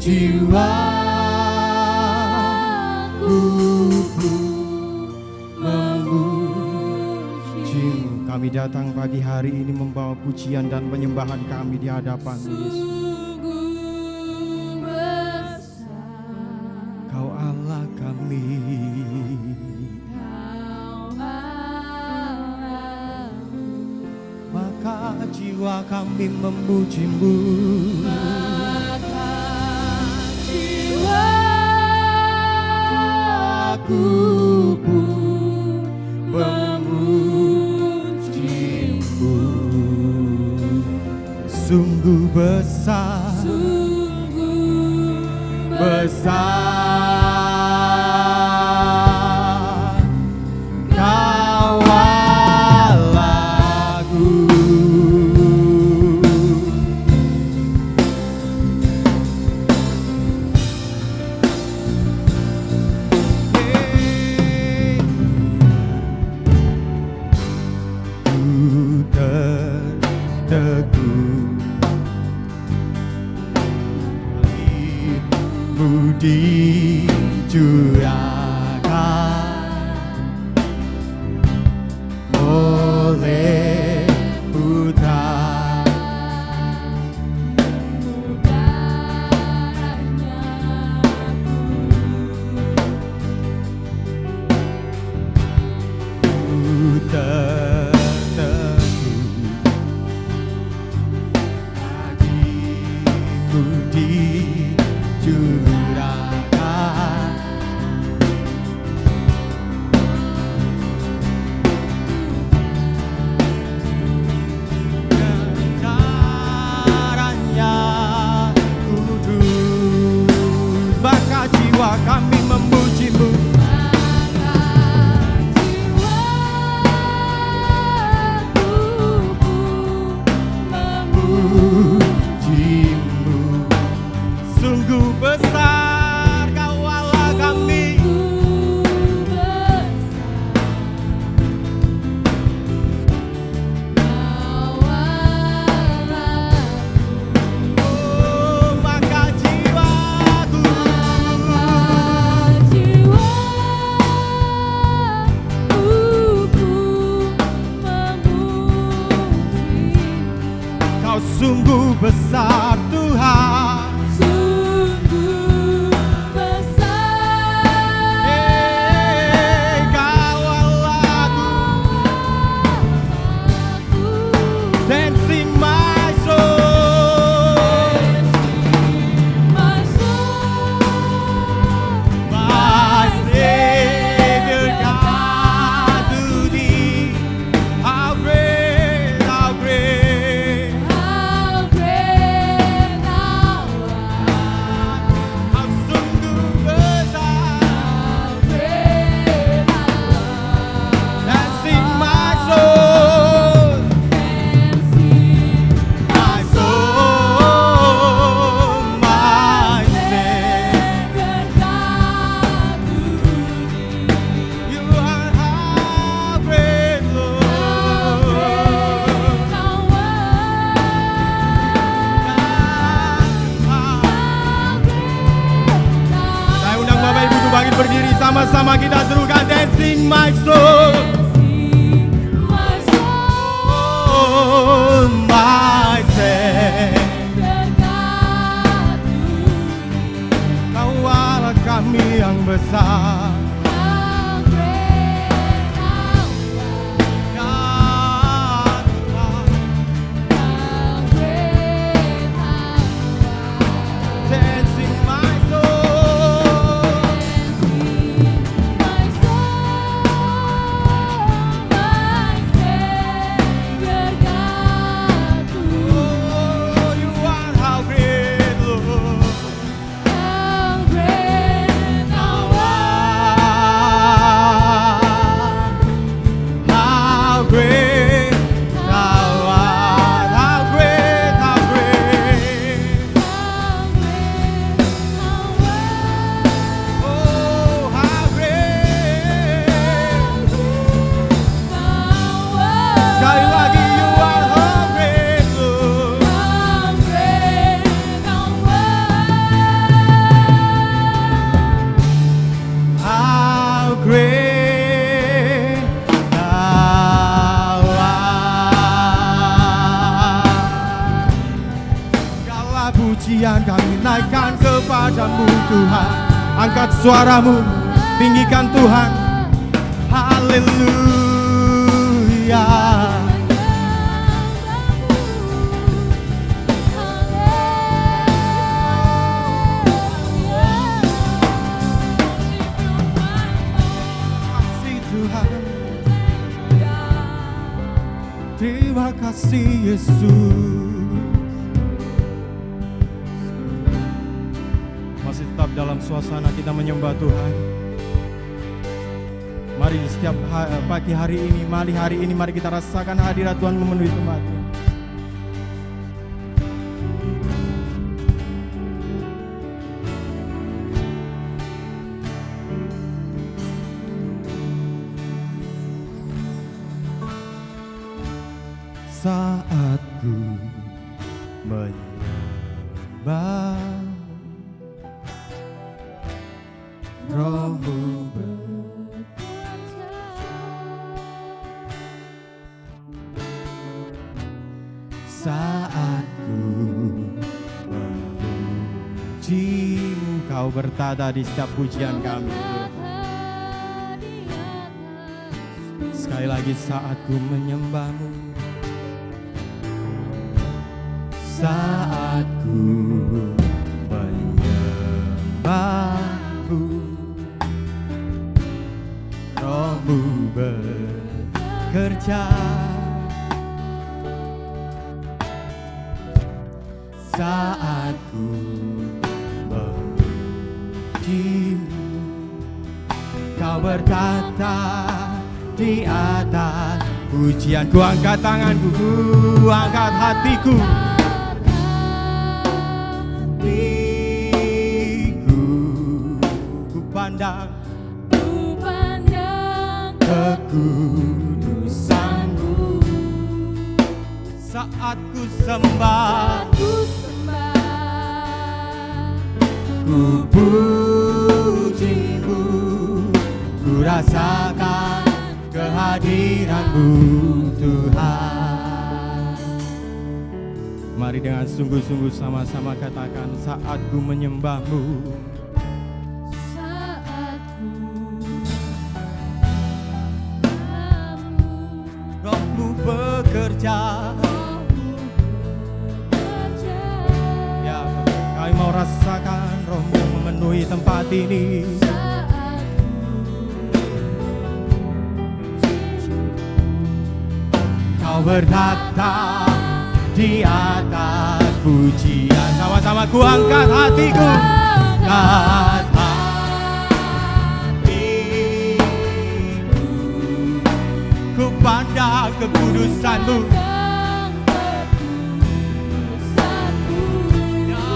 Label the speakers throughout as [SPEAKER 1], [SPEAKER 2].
[SPEAKER 1] jiwaku memujimu. Kami datang pagi hari ini membawa pujian dan penyembahan kami di hadapan Yesus. Kau Allah kami, maka jiwa kami memujimu. Aku pun memujimu. Sungguh besar, besar Kau Allahku. Dicurahkan oleh Putra kami memujimu. Memujimu. Sungguh besar Kau Allah kami. Sungguh besar Tuhan, sungguh besar. Kau Allahku, dancing my soul, my Savior God, to Thee, how great, how great. Berdiri sama-sama kita serukan dancing my soul, my soul, my Savior God. Kau Allah kami yang besar. great thou art. Segala pujian kami naikkan kepadamu Tuhan. Angkat suaramu, tinggikan Tuhan. Haleluya. Terima kasih Yesus. Masih tetap dalam suasana kita menyembah Tuhan. Mari setiap pagi hari ini, mari hari ini, mari kita rasakan hadirat Tuhan memenuhi tempat ini. Saat ku menyembah, Roh-Mu bekerja. Saat ku memuji-Mu, Kau bertada di setiap pujian kami. Sekali lagi, saat ku menyembah-Mu, saat ku menyembah-Mu, Roh-Mu bekerja. Saat ku memuji-Mu, Kau berkata di atas pujian. Ku angkat tanganku, ku angkat hatiku. Ku pandang kekudusan-Mu. Saat ku sembah, ku puji-Mu, ku rasakan kehadiran-Mu Tuhan. Mari dengan sungguh-sungguh sama-sama katakan, saat ku menyembah-Mu, bekerja. Ya, kami mau rasakan Roh-Mu memenuhi tempat ini. Kau berkata di atas pujian. Sama-sama ku angkat hatiku. Ku pandang kekudusan-Mu. Ya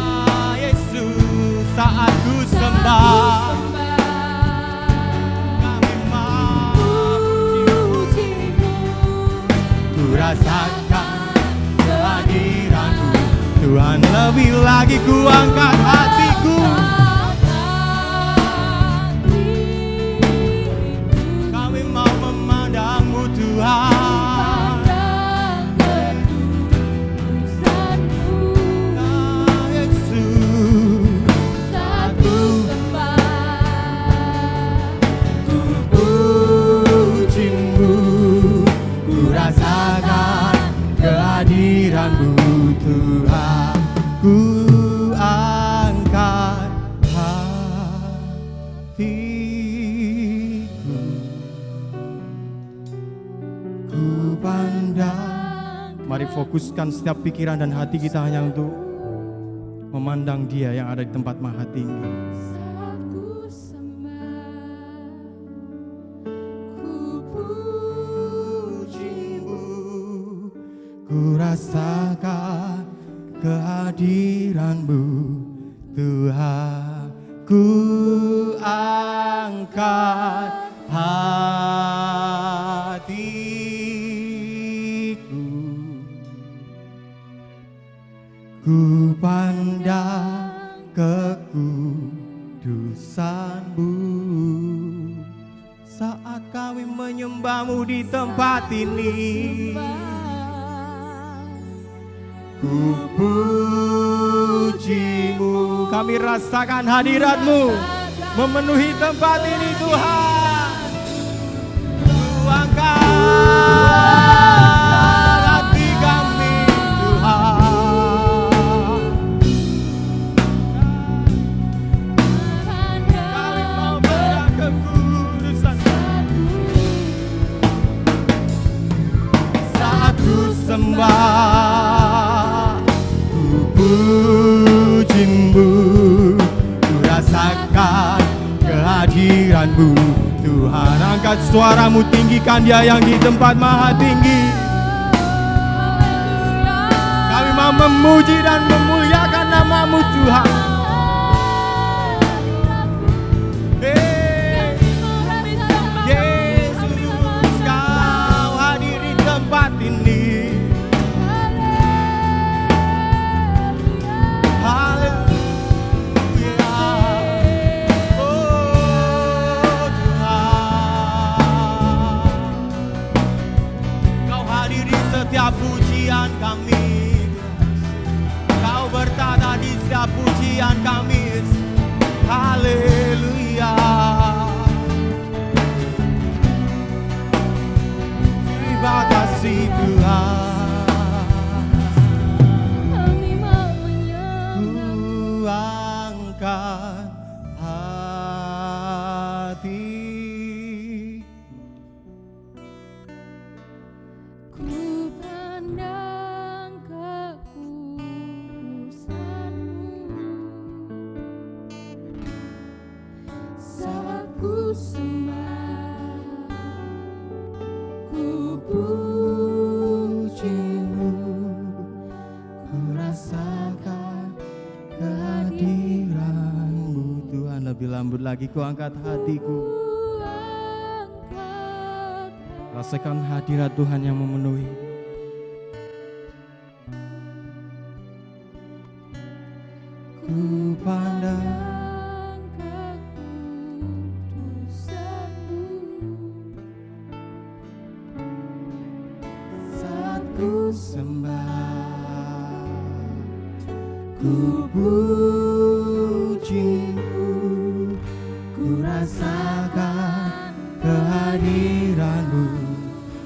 [SPEAKER 1] Yesus, saat ku sembah, kami memuji-Mu. Ku rasakan kehadiran-Mu Tuhan. Lebih lagi ku angkat hatiku. Tuhan, Yesus, satu ku puji-Mu, ku rasakan kehadiran-Mu Tuhan. Ku angkat hatiku, pandang. Mari fokuskan setiap pikiran dan hati kita hanya untuk memandang Dia yang ada di tempat maha tinggi. Ku puji-Mu, ku rasakan kehadiran-Mu Tuhan. Ku angkat hatiku, ku pandang kekudusan-Mu. Saat kami menyembah-Mu di tempat ini, ku puji-Mu. Kami rasakan hadirat-Mu memenuhi tempat ini Tuhan. Ku angkat hati kami Tuhan. Kami mau berang kekudusan. Saat ku sembah, ku puji-Mu, ku rasakan kehadiran-Mu Tuhan. Angkat suaramu, tinggikan Dia yang di tempat maha tinggi. Kami mau memuji dan memuliakan nama-Mu Tuhan. Yesus, Kau hadir di tempat ini. Setiap pujian kami, Kau bertata di setiap pujian kami. Haleluya. Terima kasih Tuhan. Kami mau menyembah. Ku angkat hati. Lebih lembut lagi, ku angkat hatiku. Rasakan hadirat Tuhan yang memenuhi. Ku pandang kekudusan-Mu saat ku sembah, ku puji-Mu, ku rasakan kehadiran-Mu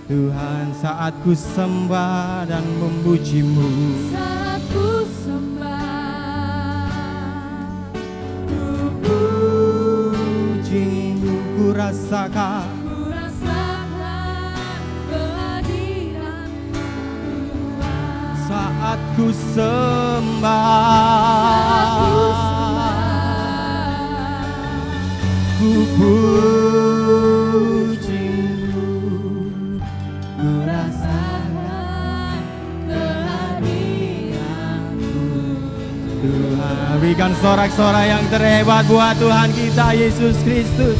[SPEAKER 1] Tuhan. Saat ku sembah dan memuji-Mu, saat ku sembah, ku puji-Mu, ku rasakan kehadiran-Mu Tuhan. Saat ku sembah, ku puji-Mu, ku rasakan kehadiran-Mu Tuhan. Berikan sorak-sorai yang terhebat buat Tuhan kita Yesus Kristus.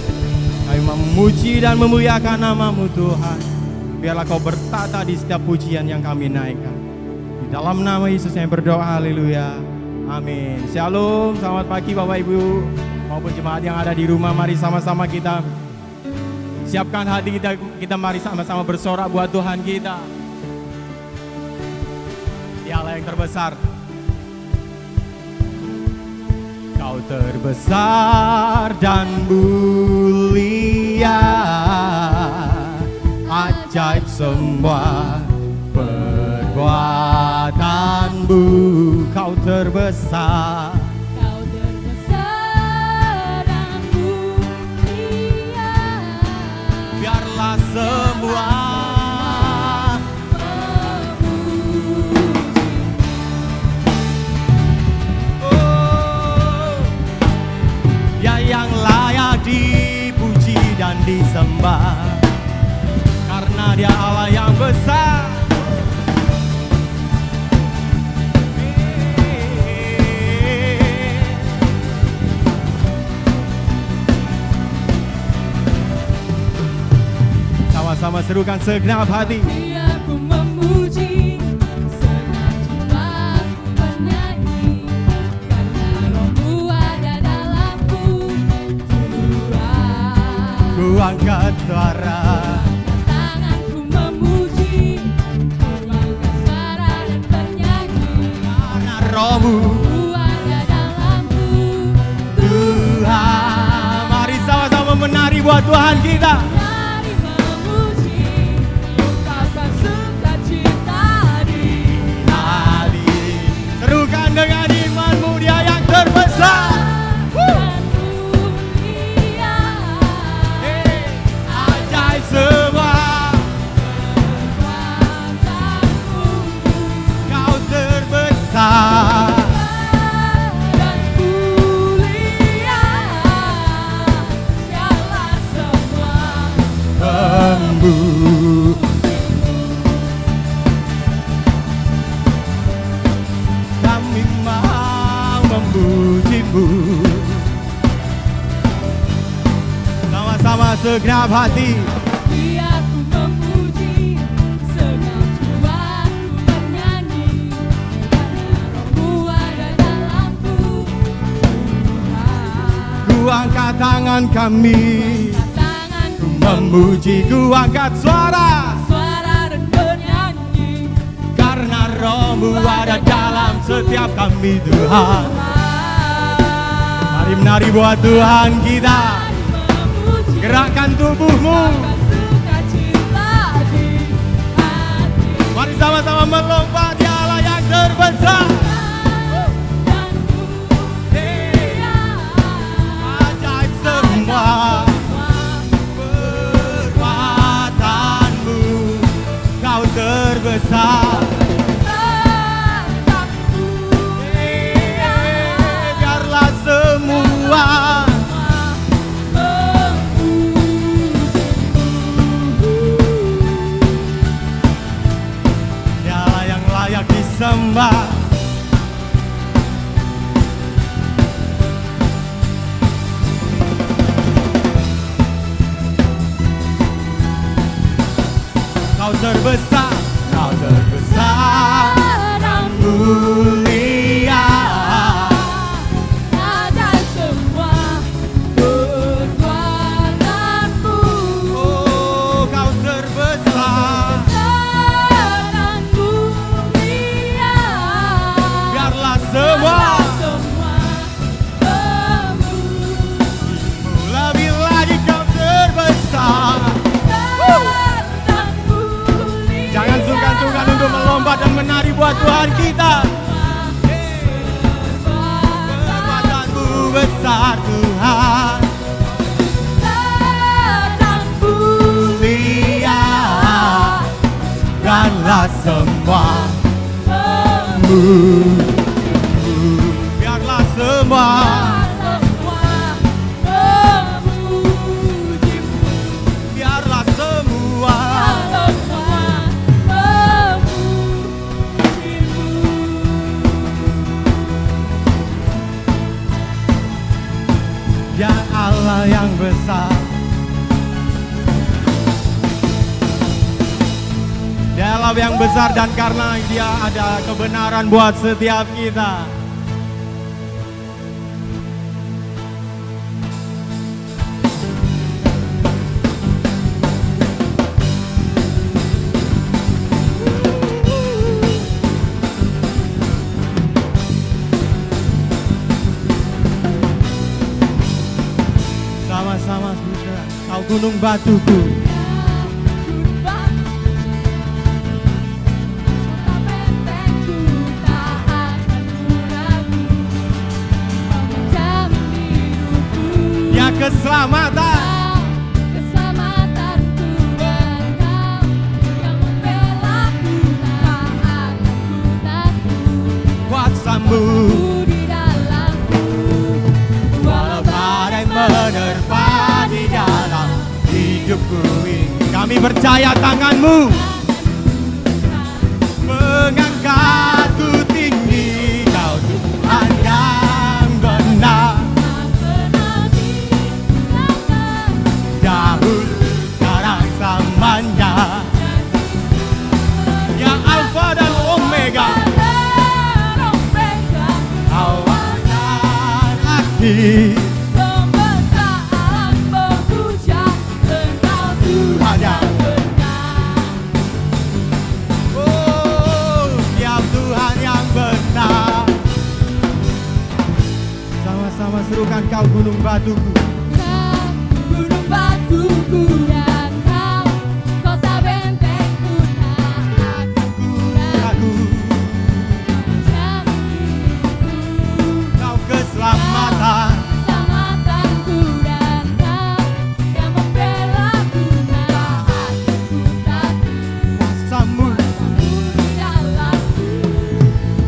[SPEAKER 1] Kami memuji dan memuliakan nama-Mu Tuhan. Biarlah Kau bertata di setiap pujian yang kami naikkan. Di dalam nama Yesus yang berdoa, haleluya, amin. Shalom, selamat pagi Bapak Ibu maupun jemaat yang ada di rumah. Mari sama-sama kita siapkan hati kita mari sama-sama bersorak buat Tuhan kita. Dialah yang terbesar. Kau terbesar dan mulia, ajaib semua perbuatan-Mu. Kau terbesar. Semua Dia yang layak dipuji dan disembah, karena Dia Allah yang besar. Sama-sama serukan segenap hati.
[SPEAKER 2] Biar ku memuji, segenap jiwa ku bernyanyi, karena Roh-Mu ada dalamku, Tuhan.
[SPEAKER 1] Ku angkat suara.
[SPEAKER 2] Tanganku memuji, ku angkat suara dan bernyanyi.
[SPEAKER 1] Karena rohmu
[SPEAKER 2] Ku ada dalamku,
[SPEAKER 1] Tuhan. Mari sama-sama menari buat Tuhan kita.
[SPEAKER 2] mari memuji, ungkapkan sukacita di
[SPEAKER 1] Hati serukan dengan imanmu, Dia yang terbesar.
[SPEAKER 2] dan mulia.
[SPEAKER 1] Ajaib semua
[SPEAKER 2] Kekuatanmu
[SPEAKER 1] Kau terbesar.
[SPEAKER 2] dan mulia, segala semua
[SPEAKER 1] Kami mau memujimu. Sama-sama segenap hati.
[SPEAKER 2] Biarku memuji, segenap jiwaku bernyanyi, karena rohmu ada dalamku. Tuhan,
[SPEAKER 1] Ku angkat tangan kami,
[SPEAKER 2] tanganku
[SPEAKER 1] memuji, ku angkat suara.
[SPEAKER 2] suara dan bernyanyi,
[SPEAKER 1] Karena rohmu ada dalam setiap kami, Tuhan. Mari menari buat Tuhan kita.
[SPEAKER 2] memuji,
[SPEAKER 1] Gerakkan tubuhmu.
[SPEAKER 2] ungkapkan sukacita di hati.
[SPEAKER 1] Mari sama-sama melompat di Allah yang terbesar.
[SPEAKER 2] Dan mulia,
[SPEAKER 1] Ajaib semua perbuatanmu, Kau terbesar. Biarlah semua Dialah yang layak disembah. Kau terbesar, Kau terbesar dan mulia. Oh, Kau terbesar. Biarlah semua lebih lagi Kau terbesar. Jangan sungkan-sungkan untuk melompat dan menari buat Tuhan kita. Kekuatanmu besar, Tuhan. Mulia, biarlah semua biarlah semua biarlah semua ya Allah yang besar. Dia Allah yang besar dan karena Dia ada kebenaran buat setiap kita. Sama-sama saudara, Kau gunung batuku. Ya keselamatan.
[SPEAKER 2] Keselamatanku Engkau yang membelaku, tak akan ku takut.
[SPEAKER 1] Kuasamu
[SPEAKER 2] Di dalamku,
[SPEAKER 1] walau badai menerpa di dalam hidupku ini. Kami percaya tanganmu mengangkatku tinggi. Kau Tuhan yang benar. Dahulu sekarang samanya. Ya Alfa dan Omega, awal dan akhir.
[SPEAKER 2] Sebentar alam berpuja
[SPEAKER 1] Engkau gunung batuku.
[SPEAKER 2] Kau gunung batuku dan kau kota bentengku, tak aku ragu macam diriku.
[SPEAKER 1] Kau keselamatan,
[SPEAKER 2] Keselamatanku dan kau yang membelaku, tak aku takut
[SPEAKER 1] kuasamu.
[SPEAKER 2] di dalamku.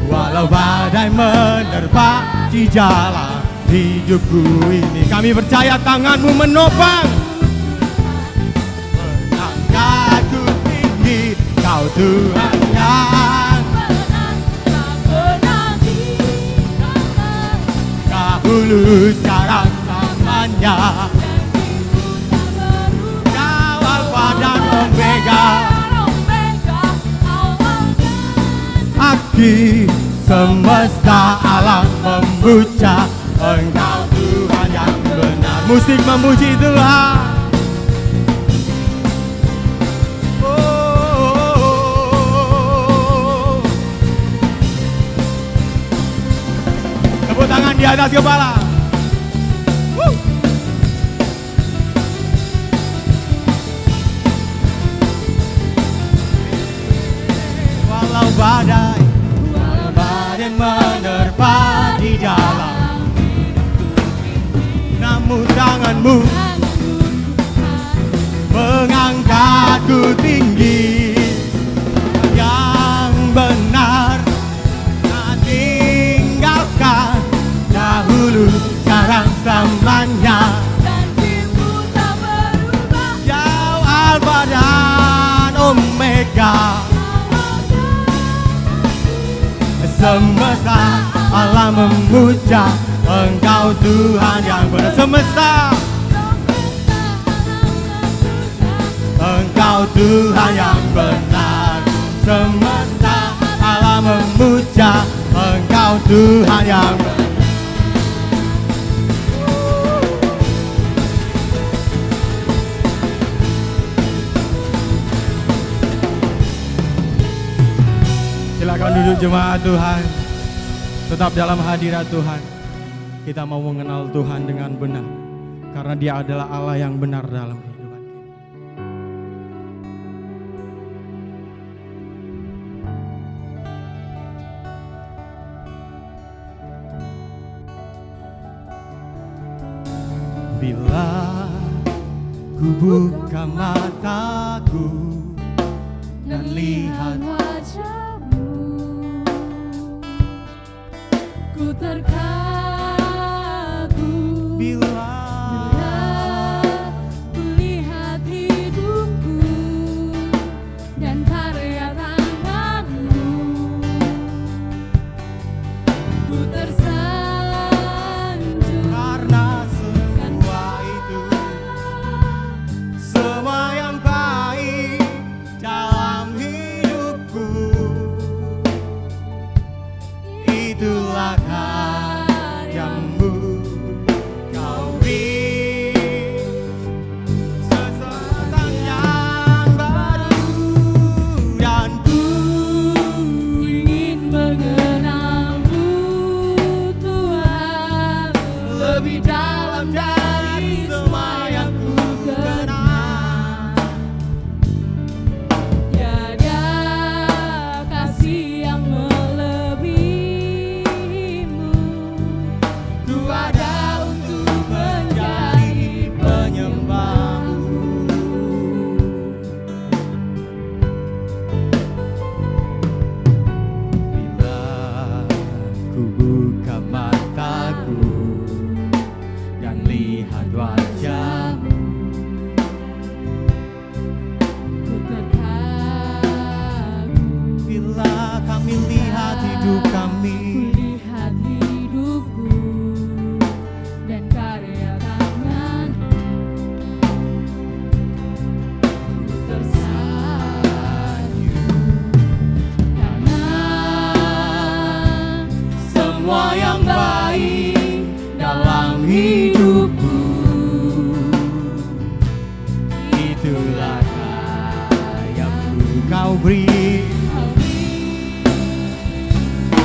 [SPEAKER 1] Walau badai menerpa di jalan hidupku ini, kami percaya tanganmu menopang. Mengangkatku tinggi, kau Tuhan yang dahulu sekarang selamanya. Kau Alfa dan Omega, akhir semesta alam memuja Engkau Tuhan yang benar. Musik memuji Tuhan. Tepuk tangan di atas kepala. Walau badai menerpa di dalam, namun tanganmu mengangkatku tinggi. Yang benar tak tinggalkan, dahulu sekarang selamanya. Kau Alfa dan Omega, semesta alam memuja Engkau Tuhan yang benar. Semesta, Engkau Tuhan yang benar. Semesta alam memuja Engkau Tuhan yang benar. Silakan duduk jemaat Tuhan. Tetap dalam hadirat Tuhan. Kita mau mengenal Tuhan dengan benar, karena Dia adalah Allah yang benar dalam kehidupan kita. Bila ku buka mataku dan lihat
[SPEAKER 2] wajahmu, ku terkagum
[SPEAKER 1] bila
[SPEAKER 2] ku lihat hidupku dan karya tanganmu, ku tersanjung
[SPEAKER 1] karena semua itu, semua yang baik dalam hidupku, itulah karyamu. Kau beri sesuatu yang baru, dan ku
[SPEAKER 2] ingin mengenalmu Tuhan lebih dalam dari semua yang ku kenal. Tiada kasih yang melebihimu, ku ada untuk menjadi
[SPEAKER 1] penyembahmu. Bila ku buka mataku dan lihat wajahmu,
[SPEAKER 2] ku terkagum.
[SPEAKER 1] bila kami lihat hidup kami,
[SPEAKER 2] Kulihat hidupku dan karya tanganmu, ku tersanjung karena semua yang baik dalam hidupku,
[SPEAKER 1] itulah karyamu. Kau beri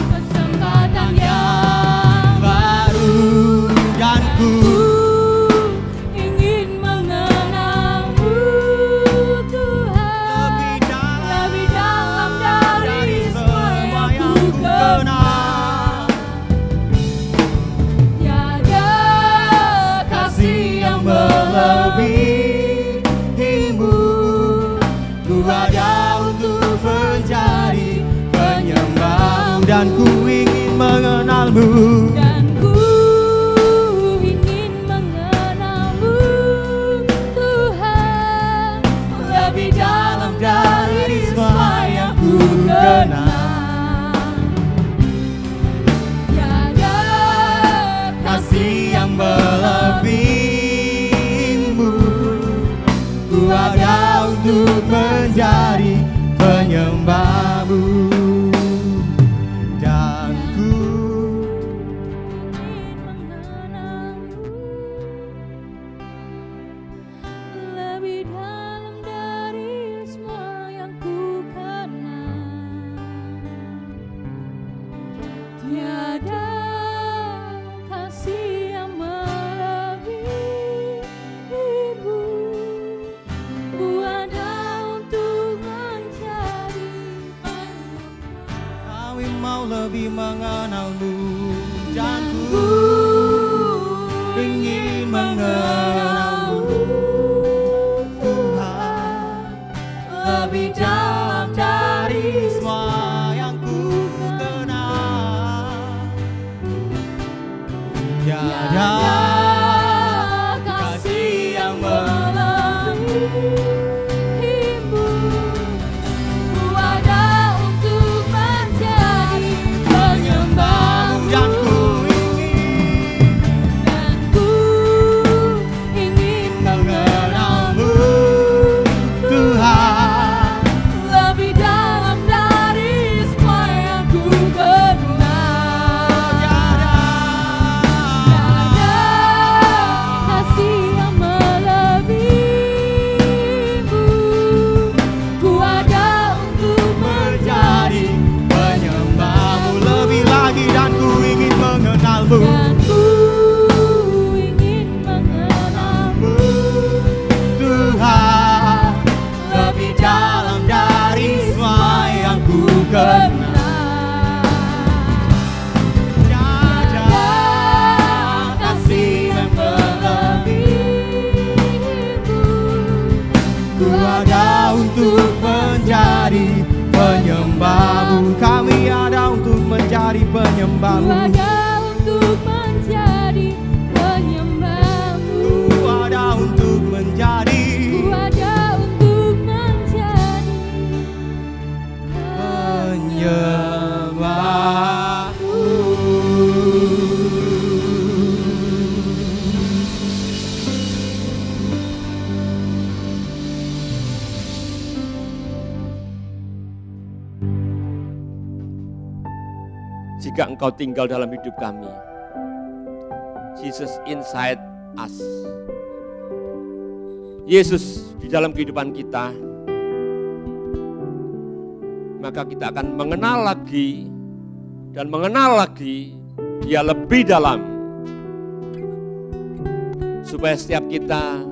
[SPEAKER 2] kesempatan yang
[SPEAKER 1] baru, dan ku ada untuk menjadi penyembahmu, dan ku ingin mengenalmu.
[SPEAKER 2] Dan ku ingin mengenalmu, Tuhan, lebih dalam dari semua yang ku kenal. Tiada
[SPEAKER 1] Kasih yang melebihimu, ku ada untuk menjadi penyembahmu, dan ku
[SPEAKER 2] ingin mengenalmu, lebih dalam dari semua yang ku kenal. Tiada kasih yang melebihimu, ku ada untuk menjadi
[SPEAKER 1] kami mau lebih mengenalmu, dan
[SPEAKER 2] dan
[SPEAKER 1] ku
[SPEAKER 2] ku
[SPEAKER 1] ingin mengenalmu, Tuhan, lebih dalam dari semua yang ku kenal. Tiada kasih yang
[SPEAKER 2] melebihimu, ku ada untuk menjadi penyembahmu,
[SPEAKER 1] dan ku
[SPEAKER 2] ingin
[SPEAKER 1] mengenalmu, Tuhan,
[SPEAKER 2] lebih dalam dari semua yang ku kenal. Tiada kasih yang melebihimu, ku ada untuk
[SPEAKER 1] menjadi
[SPEAKER 2] menjadi
[SPEAKER 1] penyembahmu lebih lagi, dan ku ingin mengenalmu,
[SPEAKER 2] dan ku ingin mengenalmu,
[SPEAKER 1] Tuhan, lebih dalam dari semua yang ku kenal. Tiada kasih yang
[SPEAKER 2] melebihimu,
[SPEAKER 1] ku ada untuk menjadi penyembahmu. Kami ada untuk menjadi
[SPEAKER 2] ku
[SPEAKER 1] penyembahmu.
[SPEAKER 2] ada untuk menjadi penyembahmu,
[SPEAKER 1] Ku ada untuk menjadi
[SPEAKER 2] ku ada untuk menjadi
[SPEAKER 1] penyembahmu.
[SPEAKER 3] Jika Engkau tinggal dalam hidup kami, Jesus inside us, Yesus di dalam kehidupan kita, maka kita akan mengenal lagi dan mengenal lagi Dia lebih dalam, supaya setiap kita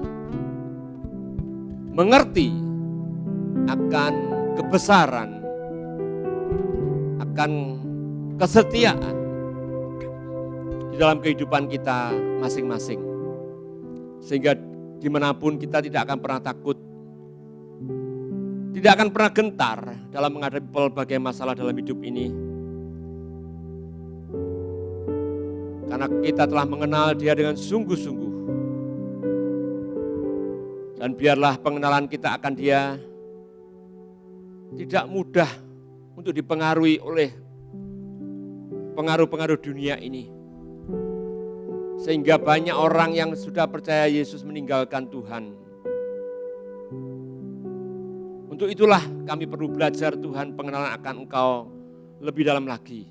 [SPEAKER 3] mengerti akan kebesaran, akan kesetiaan di dalam kehidupan kita masing-masing. Sehingga dimanapun kita tidak akan pernah takut, tidak akan pernah gentar dalam menghadapi berbagai masalah dalam hidup ini. Karena kita telah mengenal Dia dengan sungguh-sungguh. Dan biarlah pengenalan kita akan Dia tidak mudah untuk dipengaruhi oleh pengaruh-pengaruh dunia ini. Sehingga banyak orang yang sudah percaya Yesus meninggalkan Tuhan. Untuk itulah kami perlu belajar Tuhan, pengenalan akan Engkau lebih dalam lagi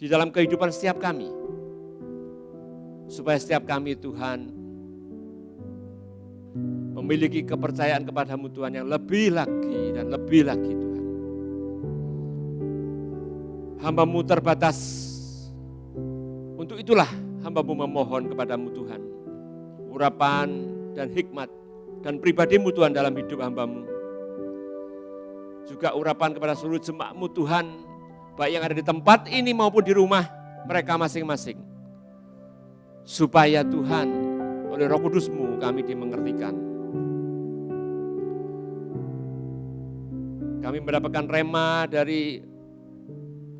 [SPEAKER 3] di dalam kehidupan setiap kami. Supaya setiap kami Tuhan memiliki kepercayaan kepadamu Tuhan yang lebih lagi dan lebih lagi Tuhan. Hamba-Mu terbatas, untuk itulah hamba-Mu memohon kepadamu Tuhan, urapan dan hikmat dan pribadi-Mu Tuhan dalam hidup hamba-Mu. Juga urapan kepada seluruh jemaat-Mu Tuhan, baik yang ada di tempat ini maupun di rumah mereka masing-masing. Supaya Tuhan, oleh Roh Kudus-Mu kami dimengertikan. Kami mendapatkan rema dari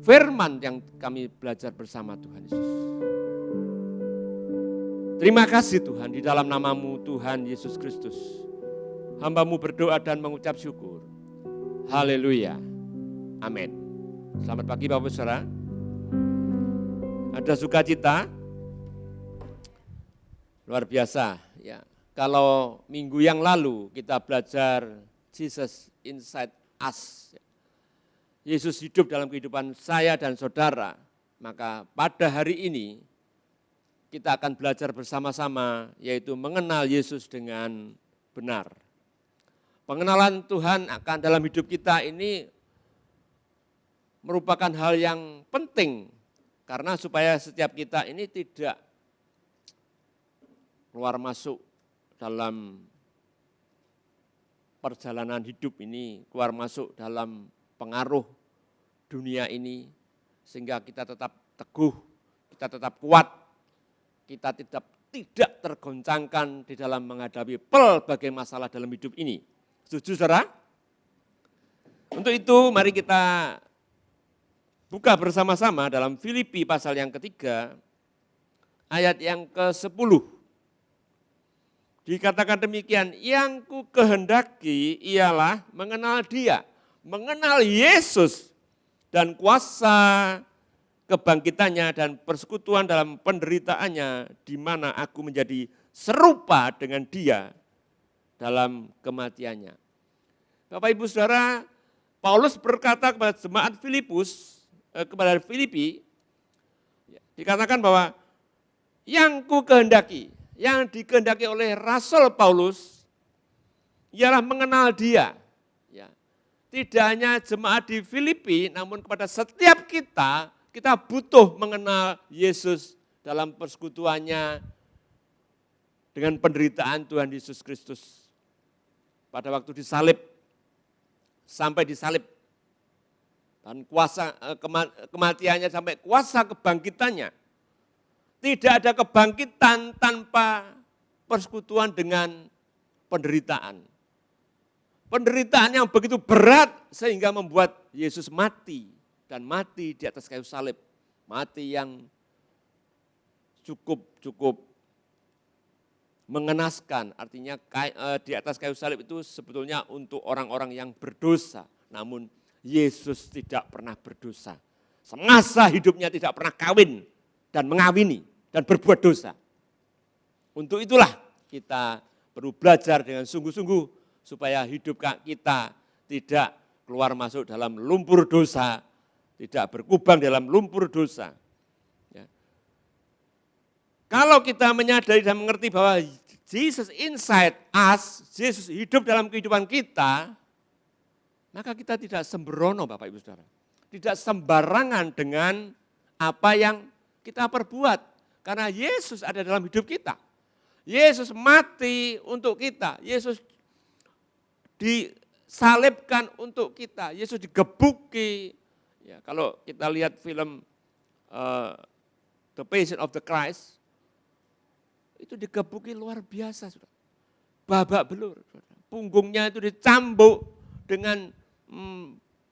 [SPEAKER 3] firman yang kami belajar bersama Tuhan Yesus. Terima kasih Tuhan, di dalam nama-Mu Tuhan Yesus Kristus. Hamba-Mu berdoa dan mengucap syukur. Haleluya. Amin. Selamat pagi Bapak Saudara. Ada sukacita? Luar biasa ya. Kalau minggu yang lalu kita belajar Jesus inside us. Yesus hidup dalam kehidupan saya dan saudara. Maka pada hari ini kita akan belajar bersama-sama yaitu mengenal Yesus dengan benar. Pengenalan Tuhan akan dalam hidup kita ini merupakan hal yang penting karena supaya setiap kita ini tidak keluar masuk dalam perjalanan hidup ini, keluar masuk dalam pengaruh dunia ini sehingga kita tetap teguh, kita tetap kuat. Kita tidak tergoncangkan di dalam menghadapi pelbagai masalah dalam hidup ini. Setuju saudara? Untuk itu mari kita buka bersama-sama dalam Filipi pasal yang ketiga, ayat yang ke-10. Dikatakan demikian, yang ku kehendaki ialah mengenal Dia, mengenal Yesus dan kuasa kebangkitannya dan persekutuan dalam penderitaannya di mana aku menjadi serupa dengan Dia dalam kematiannya. Bapak Ibu Saudara, Paulus berkata kepada jemaat kepada Filipi, dikatakan bahwa yang ku kehendaki, yang dikehendaki oleh Rasul Paulus ialah mengenal Dia. Ya. Tidak hanya jemaat di Filipi, namun kepada setiap kita butuh mengenal Yesus dalam persekutuannya dengan penderitaan Tuhan Yesus Kristus. Pada waktu disalib, sampai disalib, dan kuasa kematiannya sampai kuasa kebangkitannya. Tidak ada kebangkitan tanpa persekutuan dengan penderitaan. Penderitaan yang begitu berat sehingga membuat Yesus mati. Dan mati di atas kayu salib, mati yang cukup mengenaskan. Artinya di atas kayu salib itu sebetulnya untuk orang-orang yang berdosa. Namun Yesus tidak pernah berdosa. Semasa hidupnya tidak pernah kawin dan mengawini dan berbuat dosa. Untuk itulah kita perlu belajar dengan sungguh-sungguh supaya hidup kita tidak keluar masuk dalam lumpur dosa, tidak berkubang dalam lumpur dosa. Ya. Kalau kita menyadari dan mengerti bahwa Jesus inside us, Yesus hidup dalam kehidupan kita, maka kita tidak sembrono Bapak Ibu Saudara. Tidak sembarangan dengan apa yang kita perbuat. Karena Yesus ada dalam hidup kita. Yesus mati untuk kita. Yesus disalibkan untuk kita. Yesus digebuki. Ya, kalau kita lihat film The Passion of the Christ, itu digebuki luar biasa, saudara. Babak belur, saudara. Punggungnya itu dicambuk dengan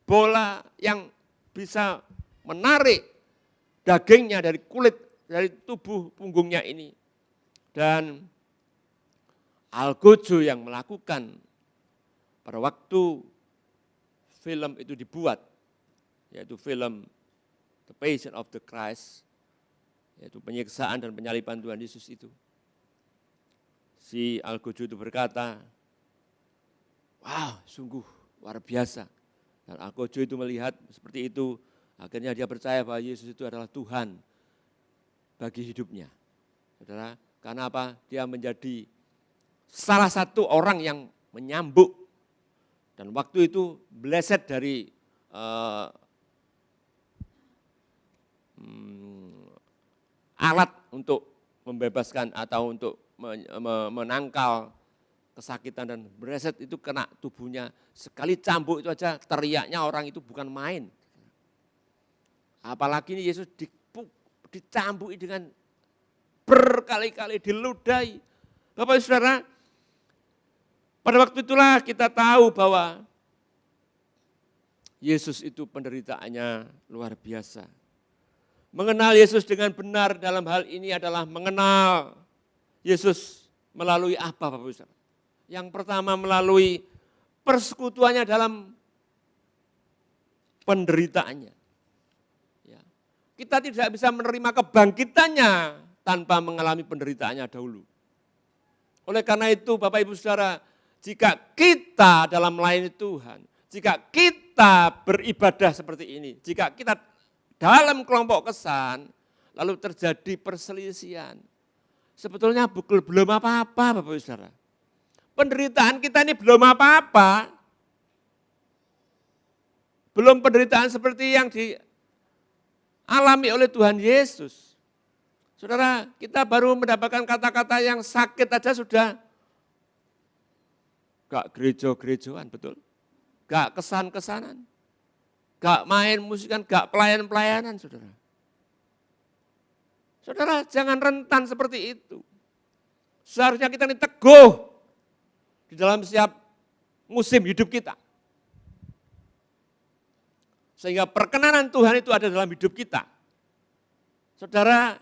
[SPEAKER 3] bola yang bisa menarik dagingnya dari kulit, dari tubuh punggungnya ini. Dan Algojo yang melakukan pada waktu film itu dibuat, yaitu film The Passion of the Christ, yaitu penyiksaan dan penyaliban Tuhan Yesus itu. Si Algojo itu berkata, wow, sungguh luar biasa. Dan Algojo itu melihat seperti itu, akhirnya dia percaya bahwa Yesus itu adalah Tuhan bagi hidupnya. Saudara, karena apa? Dia menjadi salah satu orang yang menyambuk. Dan waktu itu bleset dari alat untuk membebaskan atau untuk menangkal kesakitan dan bereset itu kena tubuhnya. Sekali cambuk itu aja teriaknya orang itu bukan main. Apalagi ini Yesus dicambuki dengan berkali-kali, diludahi. Bapak Ibu Saudara, pada waktu itulah kita tahu bahwa Yesus itu penderitaannya luar biasa. Mengenal Yesus dengan benar dalam hal ini adalah mengenal Yesus melalui apa Bapak Ibu Saudara? Yang pertama melalui persekutuannya dalam penderitaannya. Ya. Kita tidak bisa menerima kebangkitannya tanpa mengalami penderitaannya dahulu. Oleh karena itu Bapak Ibu Saudara, jika kita dalam melayani Tuhan, jika kita beribadah seperti ini, jika kita dalam kelompok kesan, lalu terjadi perselisihan, sebetulnya belum apa-apa Bapak Ibu Saudara. Penderitaan kita ini belum apa-apa. Belum penderitaan seperti yang dialami oleh Tuhan Yesus. Saudara, kita baru mendapatkan kata-kata yang sakit aja sudah gak gereja-gerejaan, betul? Gak kesan-kesanan, gak main musikan, gak pelayan-pelayanan, saudara. Saudara, jangan rentan seperti itu. Seharusnya kita ini teguh di dalam setiap musim hidup kita. Sehingga perkenanan Tuhan itu ada dalam hidup kita. Saudara,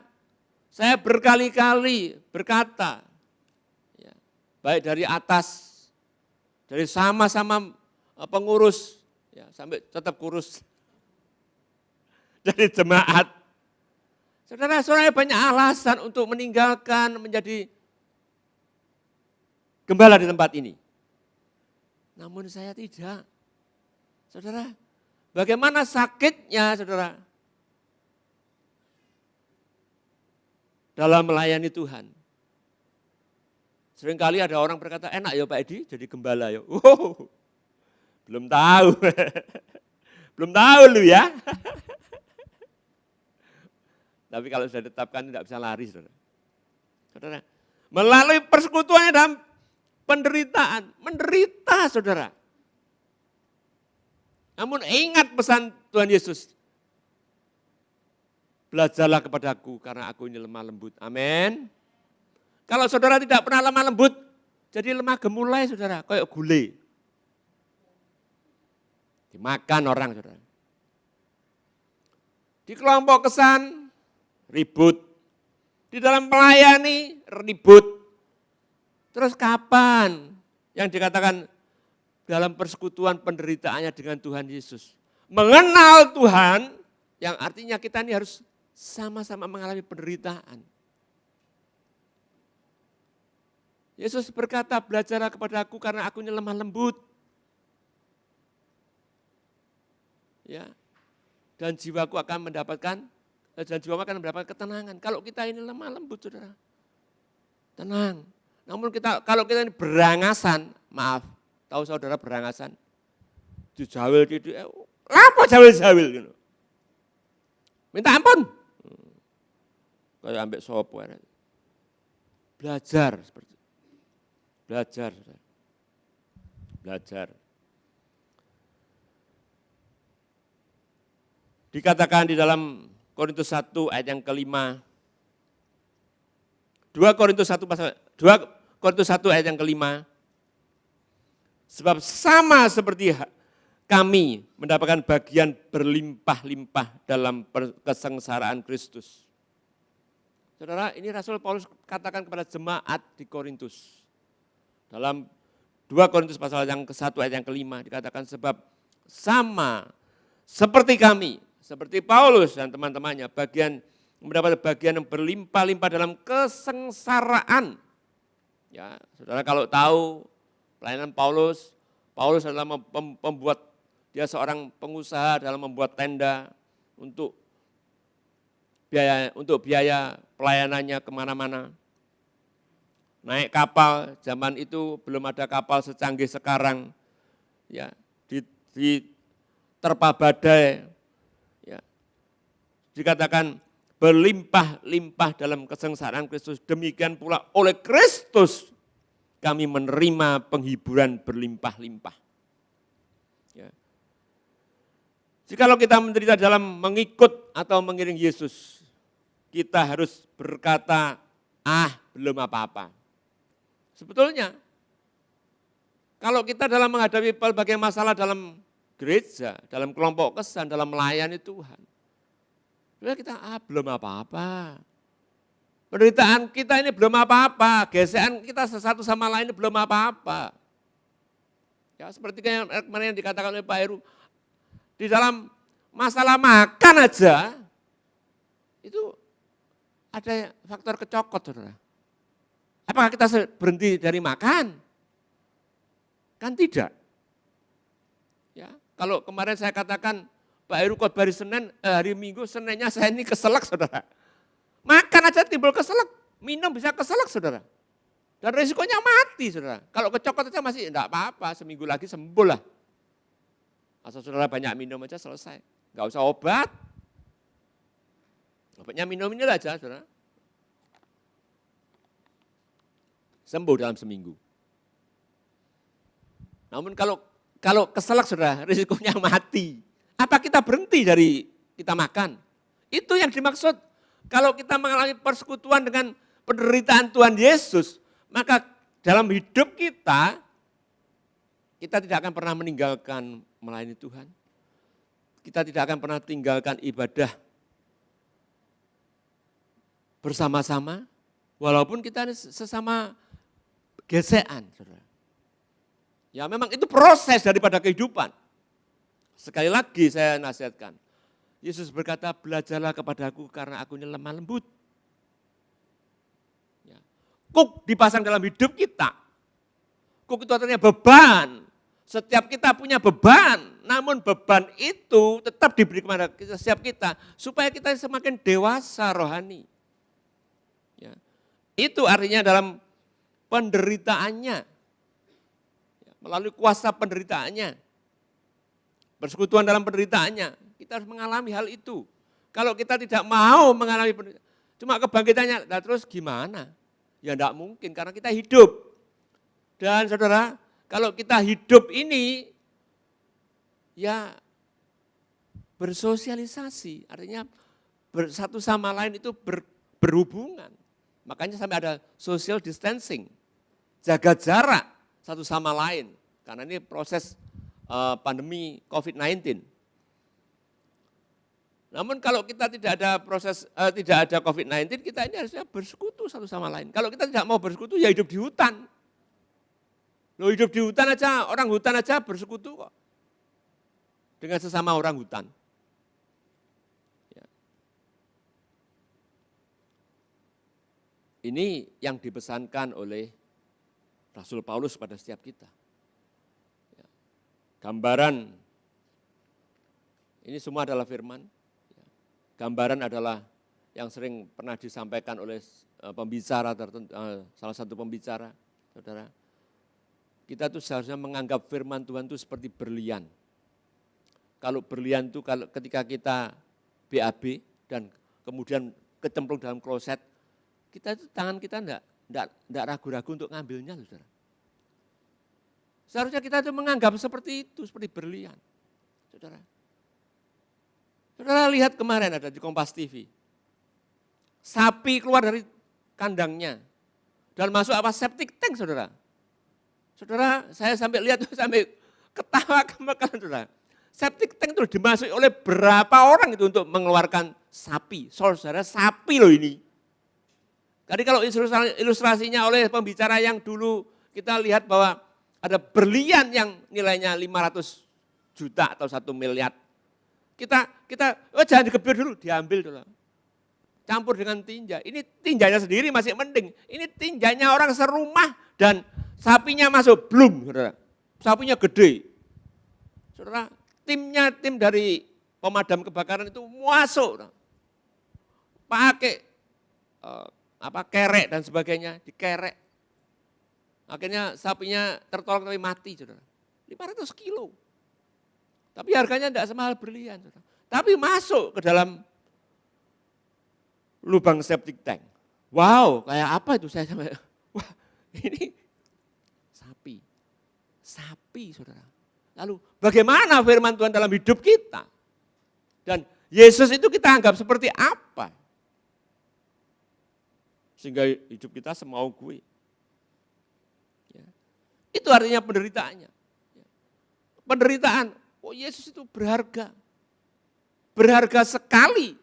[SPEAKER 3] saya berkali-kali berkata, ya, baik dari atas, dari sama-sama pengurus, ya, sampai tetap kurus, dari jemaat. Saudara-saudara banyak alasan untuk meninggalkan menjadi gembala di tempat ini. Namun saya tidak. Saudara, bagaimana sakitnya saudara dalam melayani Tuhan. Seringkali ada orang berkata, enak ya Pak Edi jadi gembala ya. Belum tahu. Belum tahu lu ya. Tapi kalau sudah ditetapkan tidak bisa lari saudara. Saudara, melalui persekutuannya dalam penderitaan, menderita saudara. Namun ingat pesan Tuhan Yesus. Belajarlah kepadaku karena aku ini lemah lembut. Amin. Kalau saudara tidak pernah lemah lembut, jadi lemah gemulai saudara, kayak gulai. Dimakan orang saudara. Di kelompok kesan, ribut. Di dalam melayani, ribut. Terus kapan yang dikatakan dalam persekutuan penderitaannya dengan Tuhan Yesus? Mengenal Tuhan, yang artinya kita ini harus sama-sama mengalami penderitaan. Yesus berkata, belajarlah kepadaku karena aku ini lemah lembut. Ya. Dan jiwaku akan mendapatkan, dan jiwamu akan mendapatkan ketenangan. Kalau kita ini lemah lembut, saudara. Tenang. Namun kalau kita ini berangasan, maaf, tahu saudara berangasan? Dijawil, apa jawil-jawil gitu. Minta ampun. Kayak ambek sopo. Belajar seperti itu. Belajar. Belajar. Dikatakan di dalam Korintus 1 ayat yang kelima. 2 Korintus 1 ayat yang kelima. Sebab sama seperti kami mendapatkan bagian berlimpah-limpah dalam kesengsaraan Kristus. Saudara, ini Rasul Paulus katakan kepada jemaat di Korintus. Dalam 2 Korintus pasal yang ke-1 ayat yang kelima dikatakan sebab sama seperti kami, seperti Paulus dan teman-temannya, mendapat bagian yang berlimpah-limpah dalam kesengsaraan. Ya, saudara kalau tahu pelayanan Paulus adalah pembuat, dia seorang pengusaha dalam membuat tenda untuk biaya pelayanannya kemana-mana. Naik kapal, zaman itu belum ada kapal secanggih sekarang, ya, terpa badai, ya, dikatakan berlimpah-limpah dalam kesengsaraan Kristus. Demikian pula oleh Kristus kami menerima penghiburan berlimpah-limpah. Ya. Jikalau kita menderita dalam mengikut atau mengiring Yesus, kita harus berkata, belum apa-apa. Sebetulnya, kalau kita dalam menghadapi berbagai masalah dalam gereja, dalam kelompok kesan, dalam melayani Tuhan. Saudara, kita belum apa-apa. Penderitaan kita ini belum apa-apa, gesekan kita satu sama lain ini belum apa-apa. Ya, seperti yang kemarin dikatakan oleh Pak Heru, di dalam masalah makan aja, itu ada faktor kecokot, saudara. Apakah kita berhenti dari makan? Kan tidak. Ya, kalau kemarin saya katakan, Pak Heru khotbah hari Minggu, Seninnya saya ini keselak, saudara. Makan aja timbul keselak, minum bisa keselak, saudara. Dan risikonya mati, saudara. Kalau kecokot aja masih enggak apa-apa, seminggu lagi sembuh lah. Asal saudara banyak minum aja selesai. Enggak usah obat. Obatnya minum ini aja, saudara. Sembuh dalam seminggu. Namun kalau keselak, saudara, risikonya mati. Apa kita berhenti dari kita makan? Itu yang dimaksud. Kalau kita mengalami persekutuan dengan penderitaan Tuhan Yesus, maka dalam hidup kita tidak akan pernah meninggalkan melayani Tuhan. Kita tidak akan pernah tinggalkan ibadah bersama-sama, walaupun kita sesama gesekan, saudara. Ya memang itu proses daripada kehidupan. Sekali lagi saya nasihatkan, Yesus berkata, belajarlah kepadaku karena aku ini lemah lembut. Ya. Kuk dipasang dalam hidup kita. Kuk itu artinya beban. Setiap kita punya beban, namun beban itu tetap diberi kepada setiap kita, supaya kita semakin dewasa rohani. Ya. Itu artinya dalam penderitaannya. Ya. Melalui kuasa penderitaannya. Persekutuan dalam penderitaannya. Kita harus mengalami hal itu. Kalau kita tidak mau mengalami penderitaan, cuma kebangkitannya, nah terus gimana? Ya enggak mungkin karena kita hidup. Dan saudara, kalau kita hidup ini, ya bersosialisasi, artinya satu sama lain itu berhubungan. Makanya sampai ada social distancing, jaga jarak satu sama lain. Karena ini proses pandemi COVID-19. Namun kalau kita tidak ada tidak ada COVID-19, kita ini harusnya bersekutu satu sama lain. Kalau kita tidak mau bersekutu, ya hidup di hutan. Loh hidup di hutan aja, orang hutan aja bersekutu kok. Dengan sesama orang hutan. Ya. Ini yang dipesankan oleh Rasul Paulus pada setiap kita. Ya. Gambaran, ini semua adalah firman. Gambaran adalah yang sering pernah disampaikan oleh pembicara tertentu, salah satu pembicara, saudara. Kita tuh seharusnya menganggap firman Tuhan itu seperti berlian. Kalau berlian itu ketika kita BAB dan kemudian kecemplung dalam kloset, kita itu tangan kita enggak ragu-ragu untuk ngambilnya, saudara. Seharusnya kita itu menganggap seperti itu, seperti berlian, saudara. Saudara lihat kemarin ada di Kompas TV. Sapi keluar dari kandangnya dan masuk septic tank, saudara. Saudara, saya sampai lihat sampai ketawa kemakan, saudara. Septic tank itu dimasuki oleh berapa orang itu untuk mengeluarkan sapi. Saudara, sapi loh ini. Tadi kalau ilustrasinya oleh pembicara yang dulu kita lihat bahwa ada berlian yang nilainya 500 juta atau 1 miliar. Kita jangan digebir dulu, diambil dulu. Campur dengan tinja. Ini tinjanya sendiri masih mending. Ini tinjanya orang serumah dan sapinya masuk, belum, saudara. Sapinya gede. Saudara, tim dari pemadam kebakaran itu masuk. Pakai kerek dan sebagainya, dikerek. Akhirnya sapinya tertolong tapi mati, saudara. 500 kilo. Tapi harganya tidak semahal berlian. Saudara. Tapi masuk ke dalam lubang septic tank. Wow, kayak apa itu saya sampai, wah ini sapi. Sapi, saudara. Lalu bagaimana firman Tuhan dalam hidup kita? Dan Yesus itu kita anggap seperti apa? Sehingga hidup kita semau gue. Ya. Itu artinya penderitaannya. Penderitaan, kok Yesus itu berharga. Berharga sekali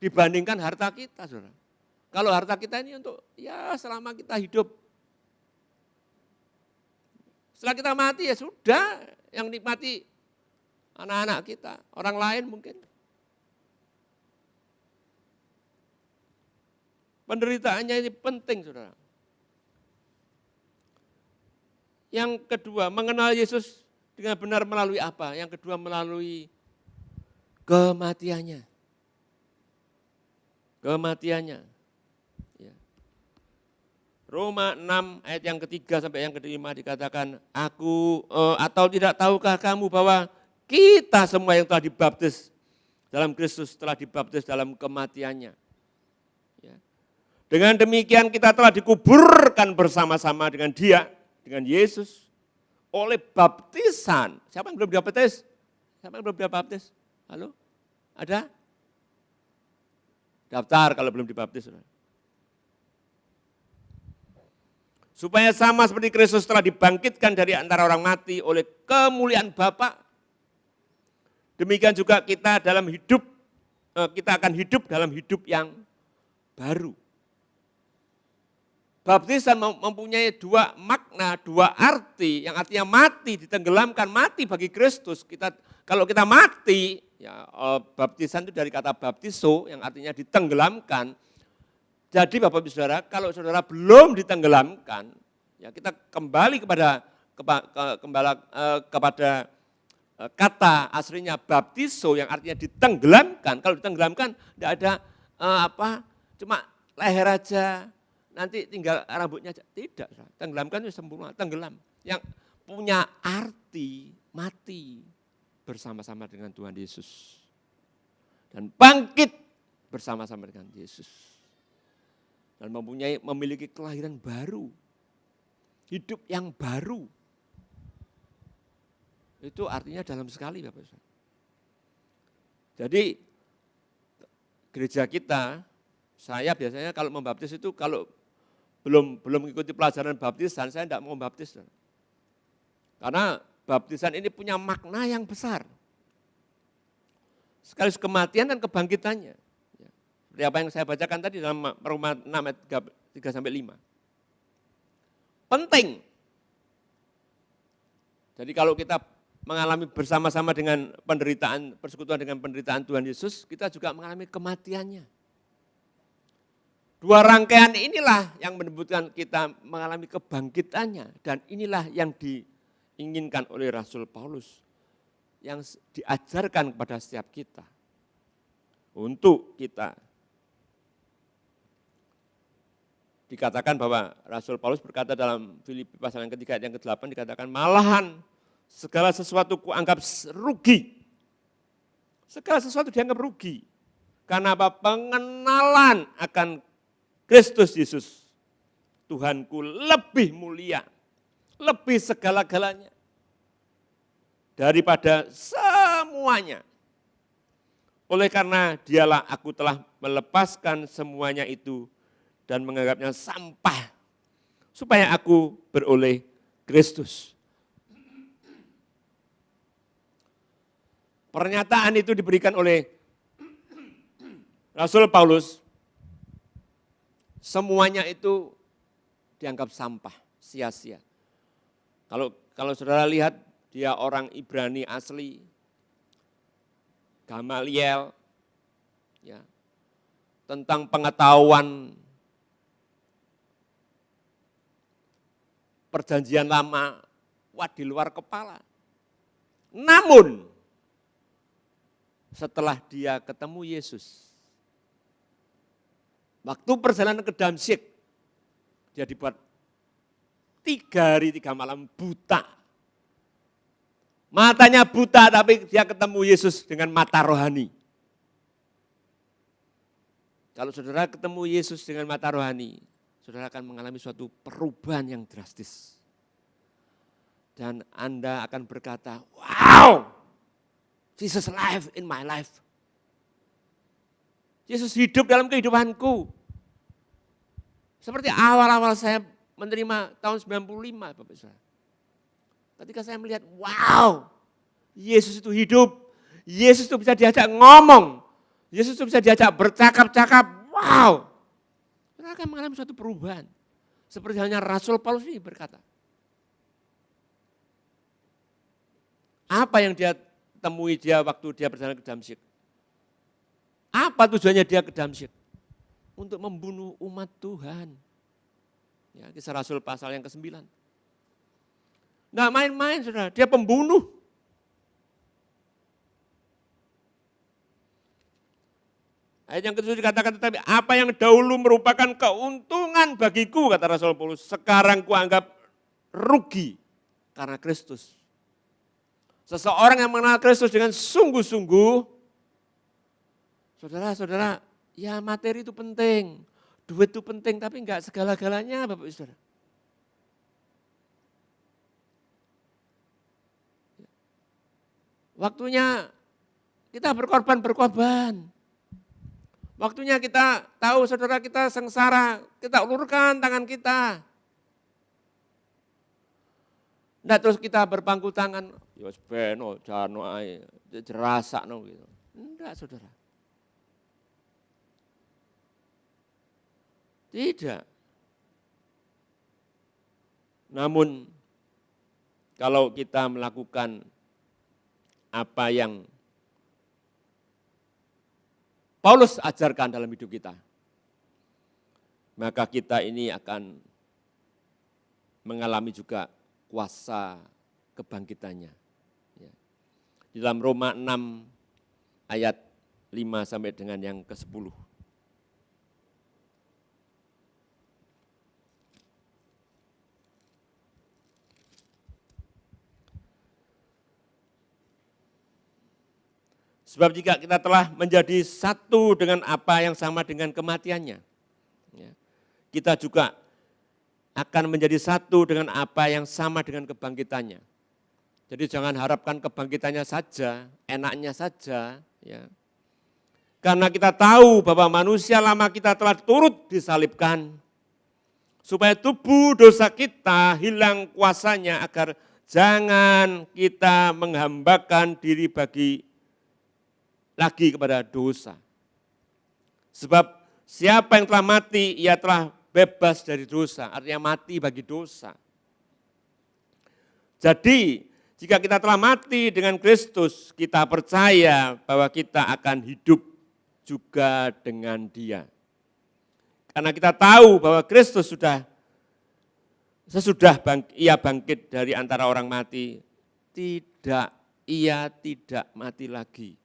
[SPEAKER 3] dibandingkan harta kita, saudara. Kalau harta kita ini untuk ya selama kita hidup. Setelah kita mati ya sudah, yang nikmati anak-anak kita, orang lain mungkin. Penderitaannya ini penting, saudara. Yang kedua, mengenal Yesus dengan benar melalui apa? Yang kedua, melalui kematiannya. Kematiannya. Ya. Roma 6 ayat yang ketiga sampai yang kelima dikatakan, atau tidak tahukah kamu bahwa kita semua yang telah dibaptis dalam Kristus telah dibaptis dalam kematiannya. Ya. Dengan demikian kita telah dikuburkan bersama-sama dengan Dia, dengan Yesus, oleh baptisan. Siapa yang belum dibaptis? Siapa yang belum dibaptis? Halo? Ada? Daftar kalau belum dibaptis. Supaya sama seperti Kristus telah dibangkitkan dari antara orang mati oleh kemuliaan Bapa, demikian juga kita akan hidup dalam hidup yang baru. Baptisan mempunyai dua makna, dua arti, yang artinya mati, ditenggelamkan, mati bagi Kristus. Kalau kita mati, ya, baptisan itu dari kata baptiso yang artinya ditenggelamkan. Jadi Bapak Ibu Saudara, kalau saudara belum ditenggelamkan, ya kita kembali kepada kata aslinya baptiso yang artinya ditenggelamkan. Kalau ditenggelamkan tidak ada cuma leher aja, nanti tinggal rambutnya aja. Tidak, tenggelamkan itu sempurna, tenggelam. Yang punya arti mati bersama-sama dengan Tuhan Yesus. Dan bangkit bersama-sama dengan Yesus. Dan memiliki kelahiran baru. Hidup yang baru. Itu artinya dalam sekali Bapak Ibu. Jadi gereja kita, saya biasanya kalau membaptis itu kalau belum mengikuti pelajaran baptisan, saya tidak mau membaptis. Karena baptisan ini punya makna yang besar. Sekaligus kematian dan kebangkitannya. Seperti apa yang saya bacakan tadi dalam Roma 6 ayat 3-5. Penting. Jadi kalau kita mengalami bersama-sama dengan persekutuan dengan penderitaan Tuhan Yesus, kita juga mengalami kematiannya. Dua rangkaian inilah yang menyebutkan kita mengalami kebangkitannya. Dan inilah yang diinginkan oleh Rasul Paulus. Yang diajarkan kepada setiap kita. Untuk kita. Dikatakan bahwa Rasul Paulus berkata dalam Filipi pasal yang ketiga ayat yang ke-8 dikatakan malahan segala sesuatu kuanggap rugi. Segala sesuatu dianggap rugi. Karena apa? Pengenalan akan Kristus Yesus, Tuhanku lebih mulia, lebih segala-galanya daripada semuanya. Oleh karena dialah aku telah melepaskan semuanya itu dan menganggapnya sampah, supaya aku beroleh Kristus. Pernyataan itu diberikan oleh Rasul Paulus. Semuanya itu dianggap sampah, sia-sia. Kalau saudara lihat dia orang Ibrani asli, Gamaliel, ya, tentang pengetahuan perjanjian lama, di luar kepala. Namun, setelah dia ketemu Yesus, waktu perjalanan ke Damsyik, dia dibuat 3 hari 3 malam buta. Matanya buta tapi dia ketemu Yesus dengan mata rohani. Kalau saudara ketemu Yesus dengan mata rohani, saudara akan mengalami suatu perubahan yang drastis. Dan Anda akan berkata, wow, Jesus alive in my life. Yesus hidup dalam kehidupanku. Seperti awal-awal saya menerima tahun 95, Bapak Saudara. Ketika saya melihat, wow, Yesus itu hidup. Yesus itu bisa diajak ngomong. Yesus itu bisa diajak bercakap-cakap. Wow. Saudara akan mengalami suatu perubahan. Seperti halnya Rasul Paulus ini berkata. Apa yang dia temui waktu dia berjalan ke Damsyik? Apa tujuannya dia ke Damsyik? Untuk membunuh umat Tuhan. Ya, Kisah Rasul pasal yang ke-9. Nggak main-main saudara, dia pembunuh. Ayat yang ke-7 dikatakan, tetapi apa yang dahulu merupakan keuntungan bagiku, kata Rasul Paulus, sekarang kuanggap rugi karena Kristus. Seseorang yang mengenal Kristus dengan sungguh-sungguh, saudara-saudara, ya materi itu penting, duit itu penting, tapi enggak segala-galanya Bapak Ibu Saudara. Waktunya kita berkorban. Waktunya kita tahu saudara kita sengsara, kita ulurkan tangan kita. Nggak terus kita berpangku tangan, ya beno, jano ae, jerasa no gitu. Enggak saudara. Tidak. Namun kalau kita melakukan apa yang Paulus ajarkan dalam hidup kita, maka kita ini akan mengalami juga kuasa kebangkitannya. Ya. Di dalam Roma 6 ayat 5 sampai dengan yang ke-10. Sebab jika kita telah menjadi satu dengan apa yang sama dengan kematiannya, ya, kita juga akan menjadi satu dengan apa yang sama dengan kebangkitannya. Jadi jangan harapkan kebangkitannya saja, enaknya saja. Ya. Karena kita tahu bahwa manusia lama kita telah turut disalibkan, supaya tubuh dosa kita hilang kuasanya agar jangan kita menghambakan diri lagi kepada dosa. Sebab siapa yang telah mati, ia telah bebas dari dosa, artinya mati bagi dosa. Jadi, jika kita telah mati dengan Kristus, kita percaya bahwa kita akan hidup juga dengan Dia. Karena kita tahu bahwa Kristus sesudah ia bangkit dari antara orang mati, ia tidak mati lagi.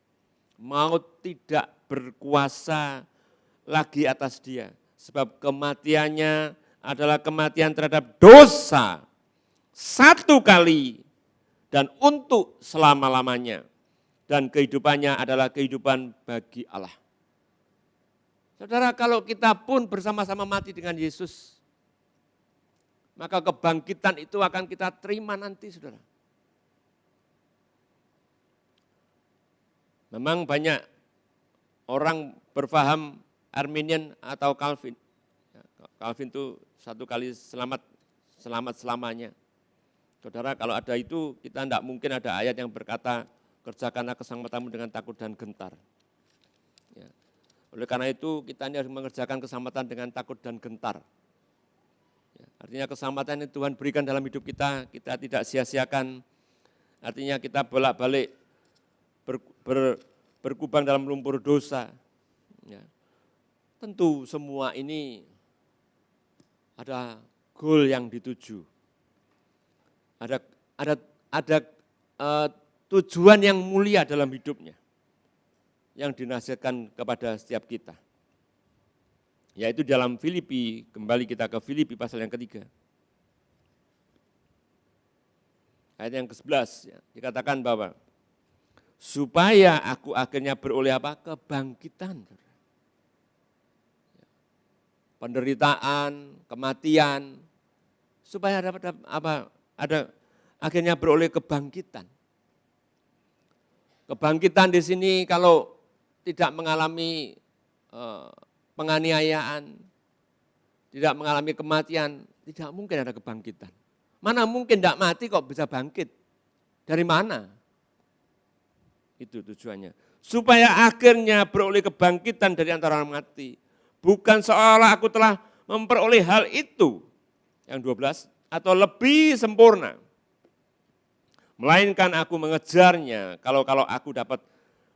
[SPEAKER 3] Maut tidak berkuasa lagi atas dia. Sebab kematiannya adalah kematian terhadap dosa. Satu kali dan untuk selama-lamanya. Dan kehidupannya adalah kehidupan bagi Allah. Saudara, kalau kita pun bersama-sama mati dengan Yesus, maka kebangkitan itu akan kita terima nanti, saudara. Memang banyak orang berfaham Arminian atau Calvin. Calvin itu satu kali selamat selamanya. Saudara, kalau ada itu, kita tidak mungkin ada ayat yang berkata, kerjakanlah keselamatanmu dengan takut dan gentar. Ya. Oleh karena itu, kita ini harus mengerjakan keselamatan dengan takut dan gentar. Ya. Artinya keselamatan yang Tuhan berikan dalam hidup kita tidak sia-siakan. Artinya kita bolak-balik berkubang dalam lumpur dosa. Ya. Tentu semua ini ada goal yang dituju. Ada tujuan yang mulia dalam hidupnya yang dinasihatkan kepada setiap kita. Yaitu dalam Filipi, kembali kita ke Filipi pasal yang ketiga. Ayat yang ke-11 ya, dikatakan bahwa supaya aku akhirnya beroleh apa? Kebangkitan. Penderitaan, kematian, supaya ada akhirnya beroleh kebangkitan. Kebangkitan di sini kalau tidak mengalami penganiayaan, tidak mengalami kematian, tidak mungkin ada kebangkitan. Mana mungkin tidak mati kok bisa bangkit? Dari mana? Itu tujuannya. Supaya akhirnya beroleh kebangkitan dari antara orang mati. Bukan seolah aku telah memperoleh hal itu. Yang 12, atau lebih sempurna. Melainkan aku mengejarnya kalau aku dapat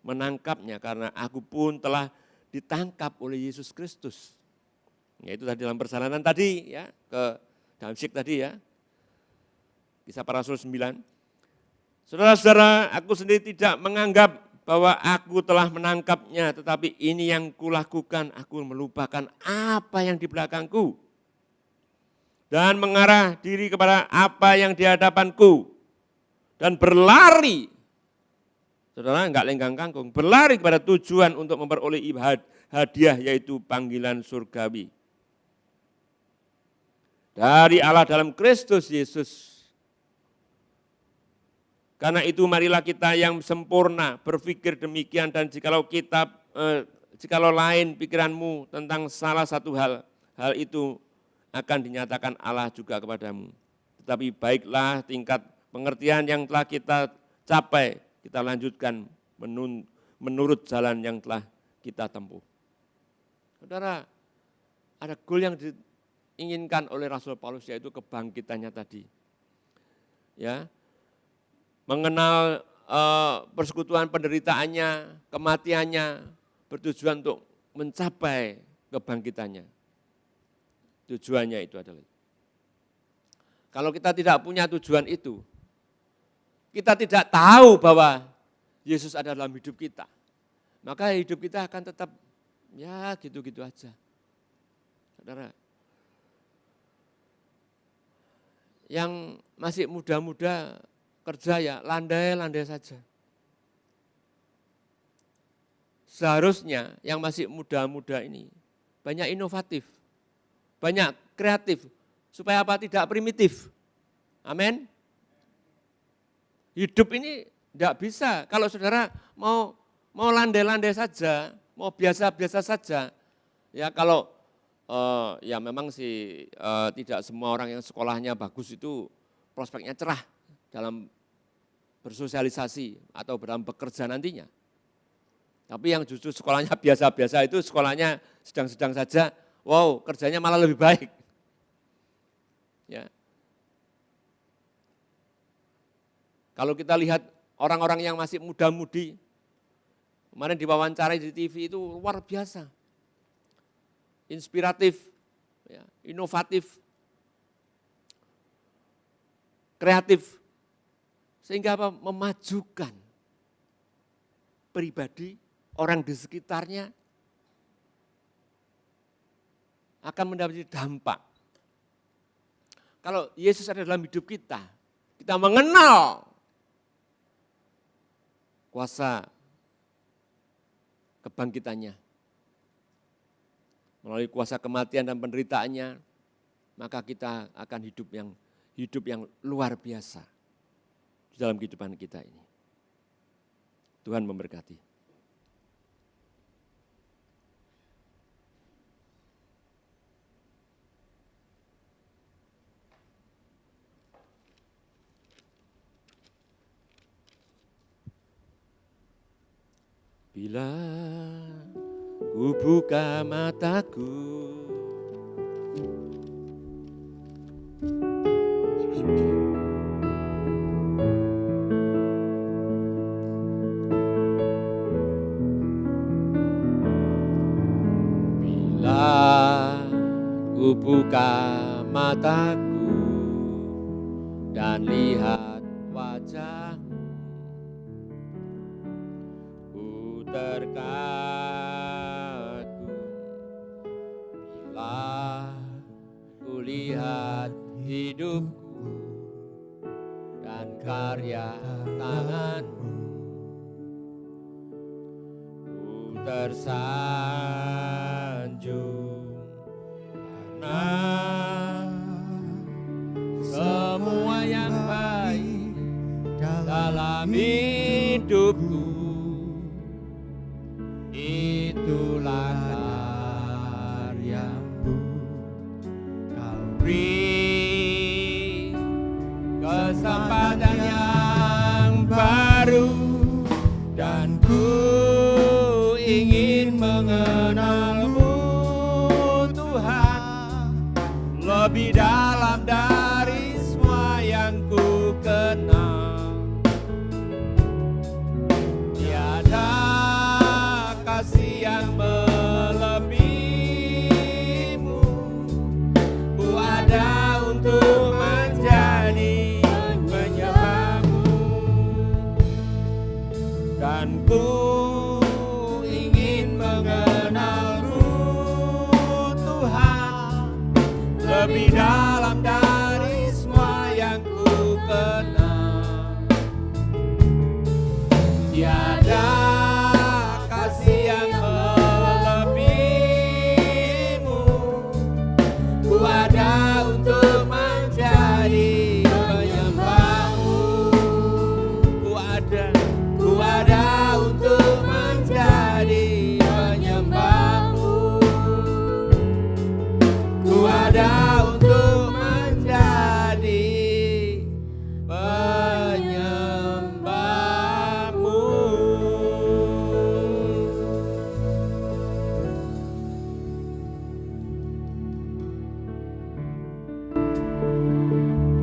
[SPEAKER 3] menangkapnya karena aku pun telah ditangkap oleh Yesus Kristus. Ya, itu tadi dalam perjalanan tadi ya ke Damsyik tadi ya. Kisah Para Rasul 9. Saudara-saudara, aku sendiri tidak menganggap bahwa aku telah menangkapnya, tetapi ini yang kulakukan, aku melupakan apa yang di belakangku dan mengarah diri kepada apa yang di hadapanku dan berlari. Saudara, enggak lenggang kangkung, berlari kepada tujuan untuk memperoleh hadiah yaitu panggilan surgawi dari Allah dalam Kristus Yesus. Karena itu marilah kita yang sempurna berpikir demikian, dan jikalau lain pikiranmu tentang salah satu hal itu akan dinyatakan Allah juga kepadamu. Tetapi baiklah tingkat pengertian yang telah kita capai, kita lanjutkan menurut jalan yang telah kita tempuh. Saudara, ada goal yang diinginkan oleh Rasul Paulus, yaitu kebangkitannya tadi. Ya, mengenal persekutuan penderitaannya, kematiannya, bertujuan untuk mencapai kebangkitannya. Tujuannya itu adalah, kalau kita tidak punya tujuan itu, kita tidak tahu bahwa Yesus ada dalam hidup kita, maka hidup kita akan tetap ya gitu-gitu aja. Saudara, yang masih muda-muda kerja ya landai-landai saja. Seharusnya yang masih muda-muda ini banyak inovatif, banyak kreatif, supaya apa? Tidak primitif. Amin. Hidup ini tidak bisa kalau saudara mau landai-landai saja, mau biasa-biasa saja. Ya kalau ya memang sih tidak semua orang yang sekolahnya bagus itu prospeknya cerah dalam bersosialisasi atau dalam bekerja nantinya. Tapi yang justru sekolahnya biasa-biasa itu sekolahnya sedang-sedang saja, wow, kerjanya malah lebih baik. Ya. Kalau kita lihat orang-orang yang masih muda-mudi, kemarin diwawancarai di TV itu luar biasa. Inspiratif, ya, inovatif, kreatif. Sehingga apa? Memajukan pribadi, orang di sekitarnya akan mendapat dampak. Kalau Yesus ada dalam hidup kita mengenal kuasa kebangkitannya, melalui kuasa kematian dan penderitaannya, maka kita akan hidup yang luar biasa di dalam kehidupan kita ini. Tuhan memberkati. Bila ku buka mataku, ku buka mataku dan lihat wajahmu, ku terkagum bila ku lihat hidupku dan karya tanganmu, ku tersanjung semua yang baik dalam hidupku, itulah karyamu. Kau beri kesempatan yang baru dan lebih dalam dari semua yang ku kenal. Tiada kasih yang melebihimu, ku ada untuk menjadi penyembahmu, dan ku ingin mengenalmu Tuhan, lebih dalam dari semua yang ku kenal. Tiada kasih yang melebihimu, ku ada untuk menjadi penyembahmu, ku ada untuk menjadi penyembahmu, ku ada untuk menjadi penyembahmu.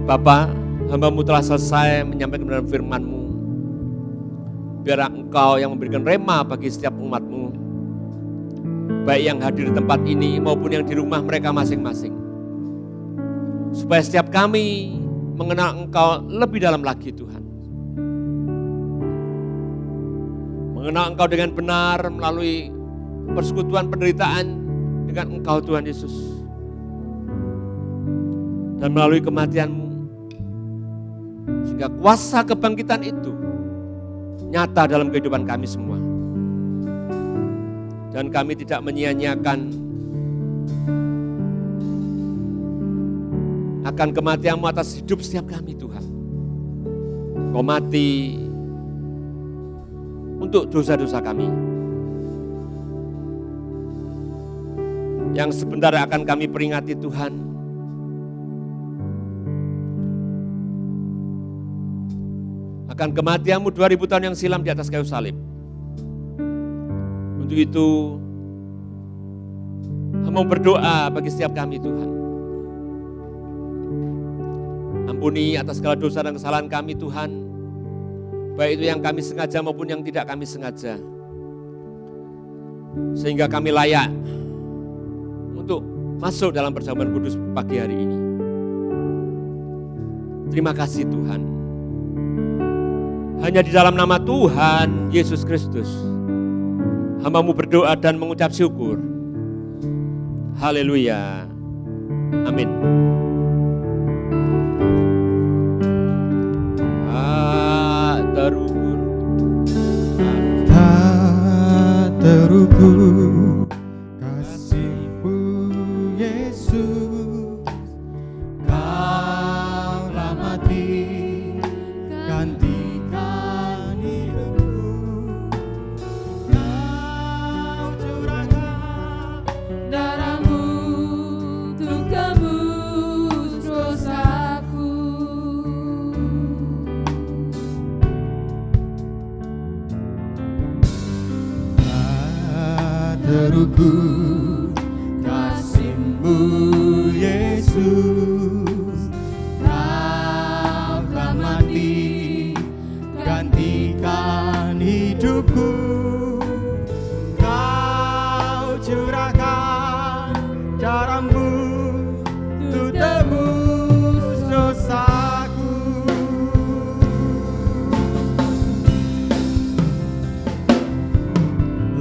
[SPEAKER 3] Bapa, hamba-Mu telah selesai menyampaikan dalam firman-Mu. Biarlah Engkau yang memberikan rema bagi setiap umat-Mu, baik yang hadir di tempat ini maupun yang di rumah mereka masing-masing. Supaya setiap kami mengenal Engkau lebih dalam lagi Tuhan. Mengenal Engkau dengan benar melalui persekutuan penderitaan dengan Engkau Tuhan Yesus. Dan melalui kematian-Mu, sehingga kuasa kebangkitan itu nyata dalam kehidupan kami semua. Dan kami tidak menyia-nyiakan akan kematian-Mu atas hidup setiap kami Tuhan. Kau mati untuk dosa-dosa kami, yang sebentar akan kami peringati Tuhan. Akan kematian-Mu 2000 tahun yang silam di atas kayu salib. Untuk itu, hamba berdoa bagi setiap kami Tuhan. Ampuni atas segala dosa dan kesalahan kami Tuhan, baik itu yang kami sengaja maupun yang tidak kami sengaja. Sehingga kami layak untuk masuk dalam perjamuan kudus pagi hari ini. Terima kasih Tuhan. Hanya di dalam nama Tuhan Yesus Kristus, hamba-Mu berdoa dan mengucap syukur. Haleluya. Amin.
[SPEAKER 1] Tak terukur kasih-Mu Yesus, Kau telah mati gantikan hidupku, Kau curahkan
[SPEAKER 2] Darah-Mu untuk tebus dosaku.
[SPEAKER 1] tak terukur kasih-Mu Yesus, Kau telah mati gantikan hidupku, Kau curahkan darah-Mu untuk tebus dosaku.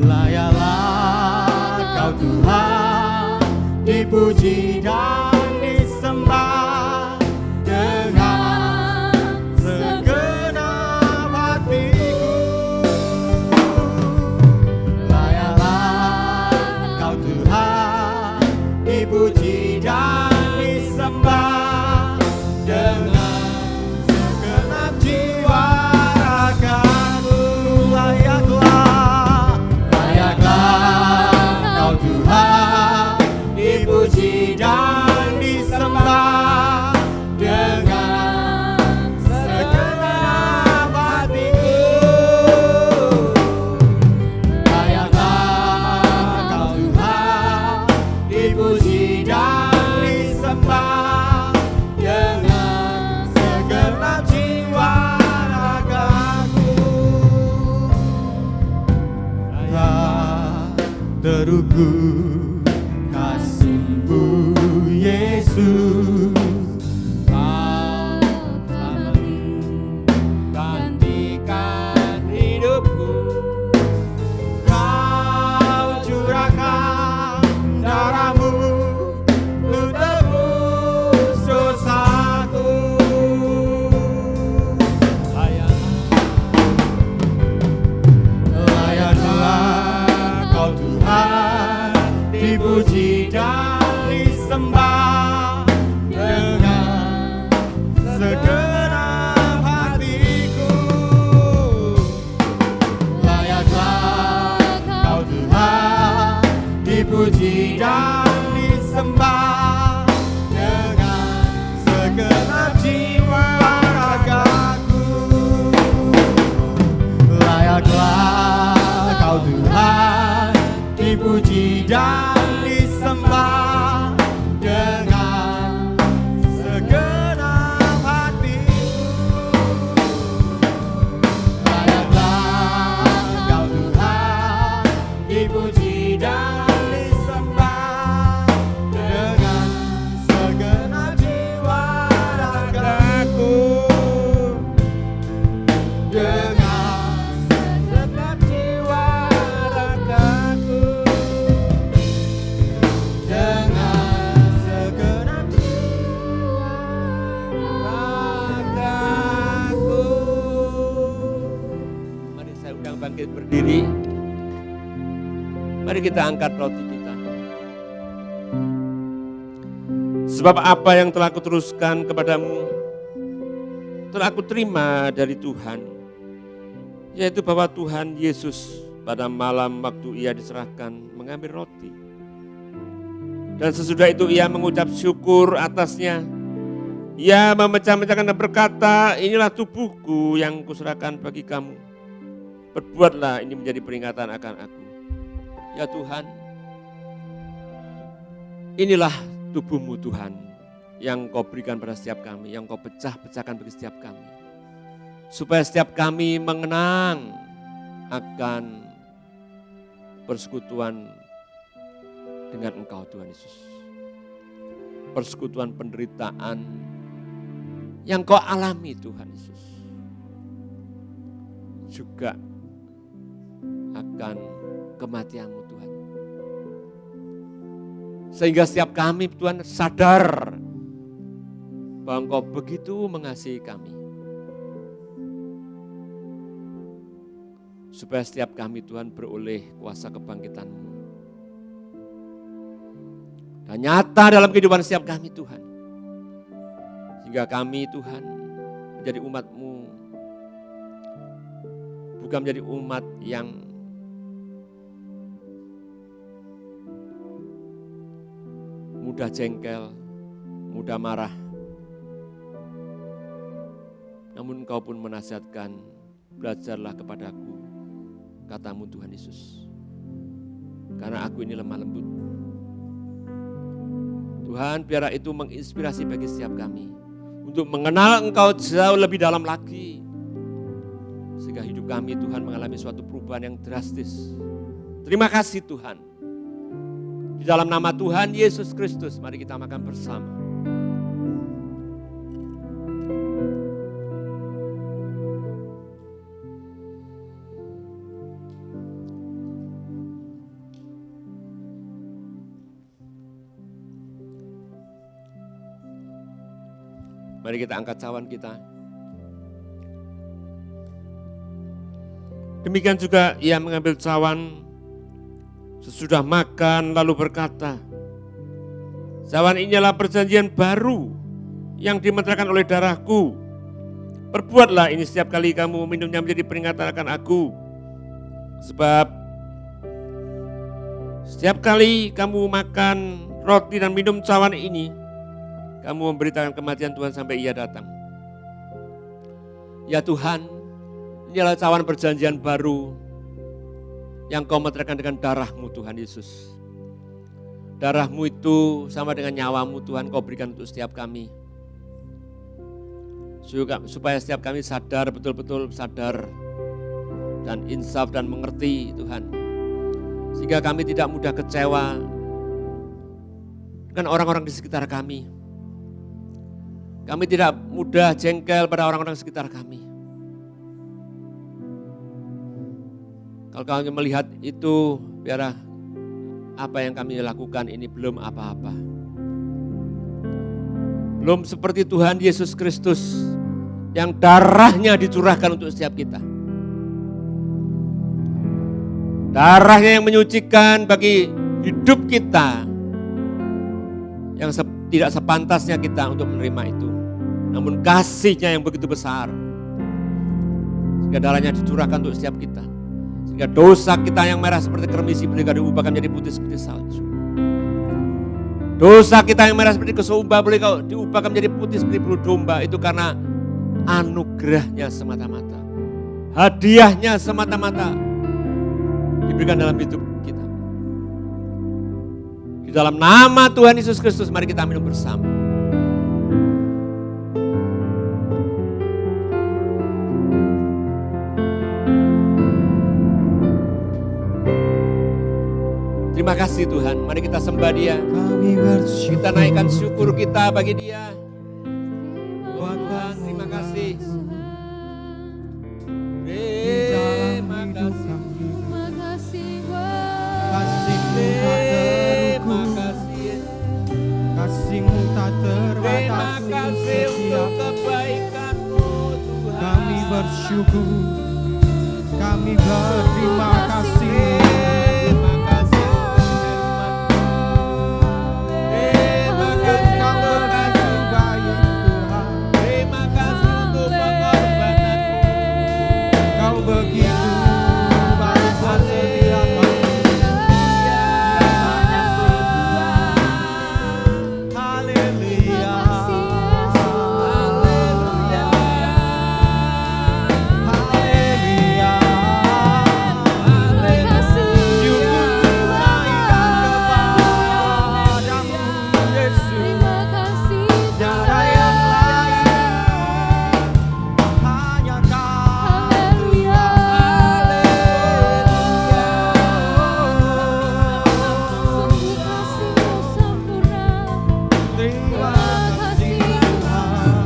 [SPEAKER 1] Layalah Kau Tuhan, dipuji dan disembah dengan segenap hatiku. Layalah Kau Tuhan, dipuji dan disembah dengan segenap jiwa ragaku. Layaklah Kau Tuhan, dipuji dan seruku kasih-Mu Yesus. Kau telah menggantikan hidupku, Kau curahkan darah-Mu untuk tebus dosaku. Layanlah Kau Tuhan, dipuji dan disembah dengan segenap hatiku. Layaklah Kau Tuhan, dipuji dan disembah dengan segenap jiwa ragaku. Layaklah Kau Tuhan, dipuji dan disembah dengan segenap hatiku. Layaklah Kau Tuhan, dipuji dan disembah dengan segenap jiwa ragaku. Dengan segenap jiwa ragaku. Dengan segenap jiwa ragaku.
[SPEAKER 3] Mari saya undang bangkit berdiri. Mari kita angkat roti kita. Sebab apa yang telah kuteruskan kepadamu, telah aku terima dari Tuhan, yaitu bahwa Tuhan Yesus pada malam waktu ia diserahkan mengambil roti. Dan sesudah itu ia mengucap syukur atasnya. Ia memecah-mecahkan dan berkata, inilah tubuhku yang kuserahkan bagi kamu. Berbuatlah ini menjadi peringatan akan aku. Ya Tuhan, inilah tubuh-Mu Tuhan yang Kau berikan pada setiap kami, yang Kau pecah-pecahkan bagi setiap kami. Supaya setiap kami mengenang akan persekutuan dengan Engkau Tuhan Yesus. Persekutuan penderitaan yang Kau alami Tuhan Yesus. Juga akan kematian-Mu Tuhan. Sehingga setiap kami Tuhan sadar bahwa Engkau begitu mengasihi kami. Supaya setiap kami Tuhan beroleh kuasa kebangkitan-Mu. Dan nyata dalam kehidupan setiap kami Tuhan. Sehingga kami Tuhan menjadi umat-Mu. Bukan menjadi umat yang mudah jengkel, mudah marah. Namun Engkau pun menasihatkan, belajarlah kepadaku, kata-Mu Tuhan Yesus. Karena aku ini lemah lembut. Tuhan, biarlah itu menginspirasi bagi setiap kami. Untuk mengenal Engkau jauh lebih dalam lagi. Sehingga hidup kami Tuhan mengalami suatu perubahan yang drastis. Terima kasih Tuhan. Di dalam nama Tuhan Yesus Kristus, mari kita makan bersama. Mari kita angkat cawan kita. Demikian juga ia mengambil cawan sesudah makan lalu berkata, cawan inilah perjanjian baru yang dimeteraikan oleh darahku. Perbuatlah ini setiap kali kamu minumnya menjadi peringatan akan aku. Sebab setiap kali kamu makan roti dan minum cawan ini, kamu memberitakan kematian Tuhan sampai ia datang. Ya Tuhan, inilah cawan perjanjian baru yang Kau meteraikan dengan darah-Mu Tuhan Yesus. Darah-Mu itu sama dengan nyawa-Mu Tuhan Kau berikan untuk setiap kami. Supaya setiap kami sadar, betul-betul sadar dan insaf dan mengerti Tuhan. Sehingga kami tidak mudah kecewa dengan orang-orang di sekitar kami. Kami tidak mudah jengkel pada orang-orang di sekitar kami. Kalau kami melihat itu, biarlah apa yang kami lakukan ini belum apa-apa. Belum seperti Tuhan Yesus Kristus yang darahnya dicurahkan untuk setiap kita. Darahnya yang menyucikan bagi hidup kita yang tidak sepantasnya kita untuk menerima itu. Namun kasih-Nya yang begitu besar. Sehingga darahnya dicurahkan untuk setiap kita. Sehingga dosa kita yang merah seperti kermisi boleh diubahkan menjadi putih seperti salju. Dosa kita yang merah seperti kesumba boleh diubahkan menjadi putih seperti bulu domba. Itu karena anugerahnya semata-mata. Hadiahnya semata-mata diberikan dalam hidup kita. Di dalam nama Tuhan Yesus Kristus, mari kita minum bersama. Terima kasih Tuhan, mari kita sembah Dia. Kita naikkan syukur kita bagi Dia. Tuhan, terima kasih. Terima kasih.
[SPEAKER 1] Kasih-Mu tak
[SPEAKER 3] Terima
[SPEAKER 1] terbatas
[SPEAKER 3] kasih untuk kebaikan-Mu Tuhan.
[SPEAKER 1] Kami bersyukur, kami berterima kasih.
[SPEAKER 3] Terima kasih untuk firman-Mu. Terima kasih untuk pengorbanan-Mu.
[SPEAKER 1] Kau begitu baik setia kami. Haleluya. Haleluya. Syukur naikkan kepadamu Yesus. Tiada yang lain, hanya Kau Terima kasih Tuhan.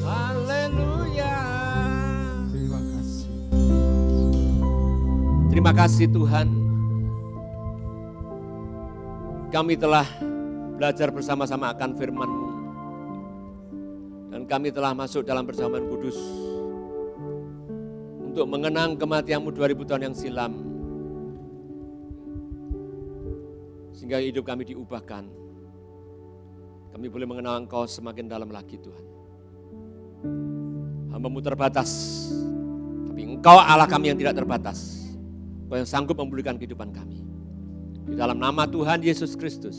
[SPEAKER 3] Haleluya.
[SPEAKER 1] Terima kasih.
[SPEAKER 3] Terima kasih Tuhan. Kami telah belajar bersama-sama akan firman-Mu. Dan kami telah masuk dalam perjamuan kudus. Untuk mengenang kematian-Mu 2000 tahun yang silam. Sehingga hidup kami diubahkan. Kami boleh mengenal Engkau semakin dalam lagi Tuhan. Hamba-Mu terbatas. Tapi Engkau Allah kami yang tidak terbatas. Engkau yang sanggup memulihkan kehidupan kami. Di dalam nama Tuhan Yesus Kristus.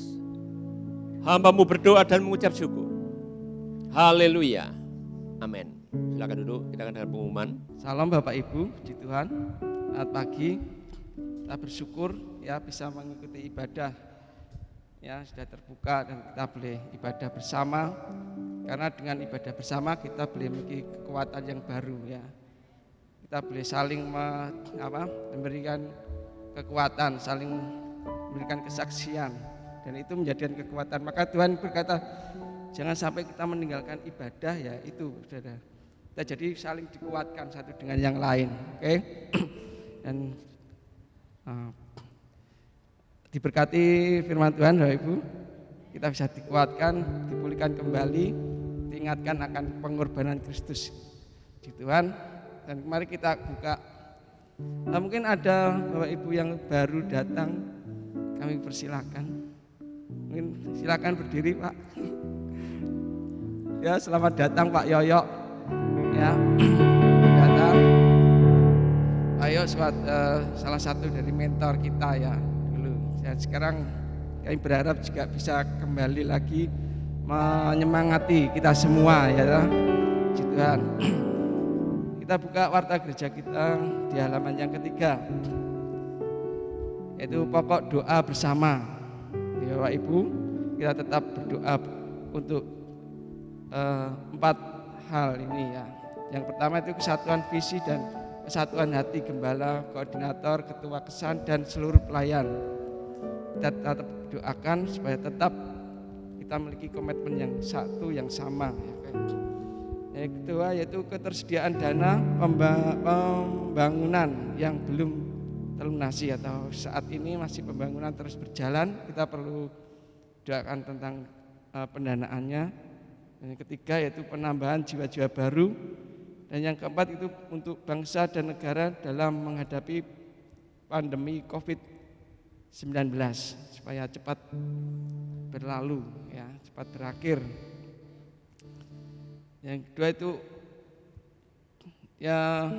[SPEAKER 3] Hamba-Mu berdoa dan mengucap syukur. Haleluya. Amin. Silakan duduk, kita akan dengar pengumuman.
[SPEAKER 4] Salam Bapak Ibu, puji Tuhan. Selamat pagi. Kita bersyukur ya bisa mengikuti ibadah. Ya, sudah terbuka dan kita boleh ibadah bersama. Karena dengan ibadah bersama kita boleh memiliki kekuatan yang baru ya. Kita boleh saling memberikan kekuatan, saling memberikan kesaksian dan itu menjadikan kekuatan. Maka Tuhan berkata, jangan sampai kita meninggalkan ibadah ya itu, Saudara. Kita jadi saling dikuatkan satu dengan yang lain, oke? Dan diberkati firman Tuhan, Bapak Ibu. Kita bisa dikuatkan, dipulihkan kembali, diingatkan akan pengorbanan Kristus di Tuhan. Dan mari kita buka. Nah, mungkin ada Bapak Ibu yang baru datang, kami persilakan. Mungkin silakan berdiri, Pak. Ya, selamat datang Pak Yoyo. Ya, datang. Pak Yoyo salah satu dari mentor kita ya dulu. Dan sekarang kami berharap juga bisa kembali lagi menyemangati kita semua ya. Puji Tuhan. Kita buka warta gereja kita di halaman yang ketiga. Yaitu pokok doa bersama. Ya, Bapak Ibu, kita tetap berdoa untuk 4 hal ini ya. Yang pertama itu kesatuan visi dan kesatuan hati gembala, koordinator, ketua kesan, dan seluruh pelayan. Kita tetap doakan supaya tetap kita memiliki komitmen yang satu, yang sama. Yang kedua yaitu ketersediaan dana pembangunan yang belum terlunasi atau saat ini masih pembangunan terus berjalan. Kita perlu doakan tentang pendanaannya. Dan yang ketiga yaitu penambahan jiwa-jiwa baru. Dan yang keempat itu untuk bangsa dan negara dalam menghadapi pandemi COVID-19 supaya cepat berlalu, ya, cepat berakhir. Yang kedua itu ya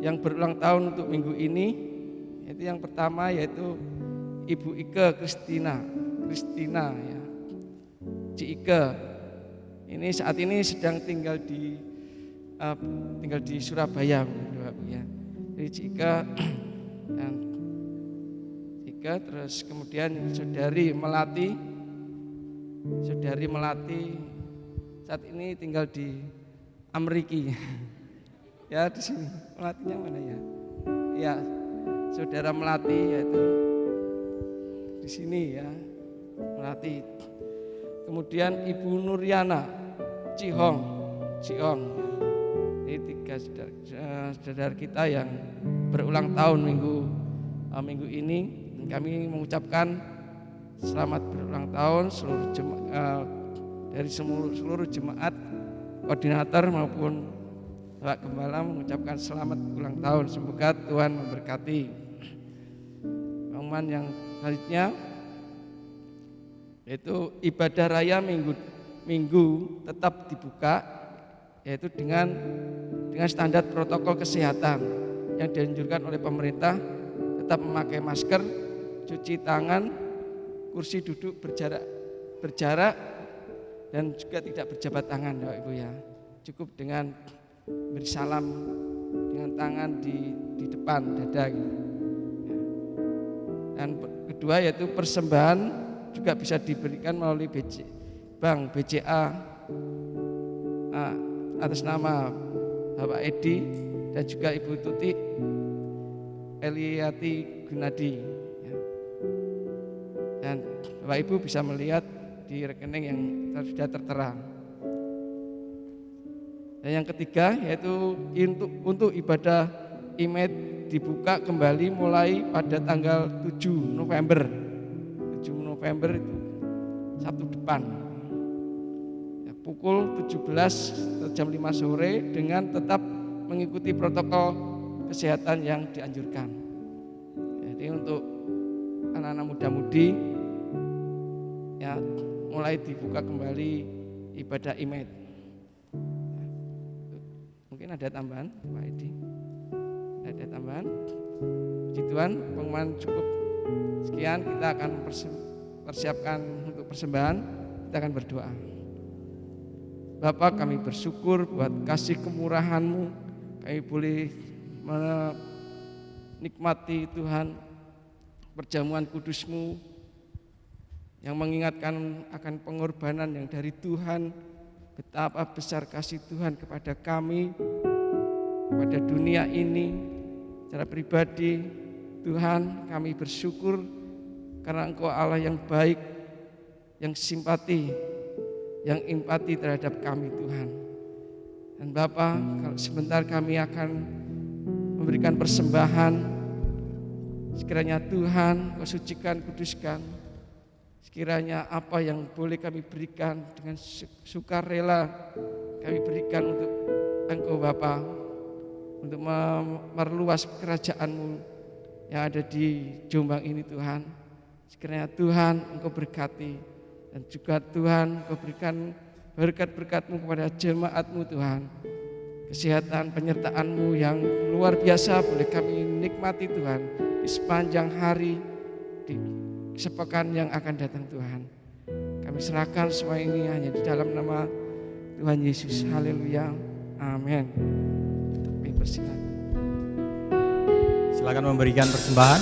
[SPEAKER 4] yang berulang tahun untuk minggu ini, itu yang pertama yaitu Ibu Ike Kristina ya, Ci Ike. Ini saat ini sedang tinggal di Surabaya, ya. Jadi Ci Ike dan Ike, terus kemudian Saudari Melati saat ini tinggal di Amerika. Ya, di sini. Melatinya mana ya? Ya, Saudara Melati yaitu di sini ya, Melati. Kemudian Ibu Nuriana Cihong. Ini 3 saudara kita yang berulang tahun minggu ini. Kami mengucapkan selamat berulang tahun dari seluruh jemaat, koordinator maupun Bapak Gembala mengucapkan selamat ulang tahun. Semoga Tuhan memberkati. Pengumuman yang selanjutnya yaitu ibadah raya minggu tetap dibuka, yaitu dengan standar protokol kesehatan yang dianjurkan oleh pemerintah, tetap memakai masker, cuci tangan, kursi duduk berjarak dan juga tidak berjabat tangan, Bapak Ibu ya. Cukup dengan bersalam dengan tangan di depan dada gitu. Dan kedua yaitu persembahan juga bisa diberikan melalui Bank BCA atas nama Bapak Edi dan juga Ibu Tuti Eliati Gunadi ya. Dan Bapak Ibu bisa melihat di rekening yang sudah tertera. Dan yang ketiga yaitu untuk ibadah IMED dibuka kembali mulai pada tanggal 7 November. 7 November itu Sabtu depan. Ya, pukul 17 jam 5 sore dengan tetap mengikuti protokol kesehatan yang dianjurkan. Jadi untuk anak-anak muda-mudi ya mulai dibuka kembali ibadah IMED. Mungkin ada tambahan Pak Edi? Ada tambahan? Puji Tuhan, pengumuman cukup sekian. Kita akan persiapkan untuk persembahan. Kita akan berdoa. Bapa, kami bersyukur buat kasih kemurahan-Mu. Kami boleh menikmati Tuhan perjamuan kudus-Mu yang mengingatkan akan pengorbanan yang dari Tuhan. Betapa besar kasih Tuhan kepada kami, kepada dunia ini. Secara pribadi, Tuhan, kami bersyukur karena Engkau Allah yang baik, yang simpati, yang empati terhadap kami Tuhan. Dan Bapa, kalau sebentar kami akan memberikan persembahan, sekiranya Tuhan Kau sucikan, kuduskan. Sekiranya apa yang boleh kami berikan dengan sukarela kami berikan untuk Engkau Bapa, untuk memperluas kerajaan-Mu yang ada di Jombang ini Tuhan. Sekiranya Tuhan Engkau berkati dan juga Tuhan Engkau berikan berkat-berkat-Mu kepada jemaat-Mu Tuhan. Kesehatan penyertaan-Mu yang luar biasa boleh kami nikmati Tuhan di sepanjang hari, di sepekan yang akan datang Tuhan. Kami serahkan semua ini hanya di dalam nama Tuhan Yesus. Haleluya. Amin. Kami persilakan.
[SPEAKER 1] Silakan memberikan persembahan.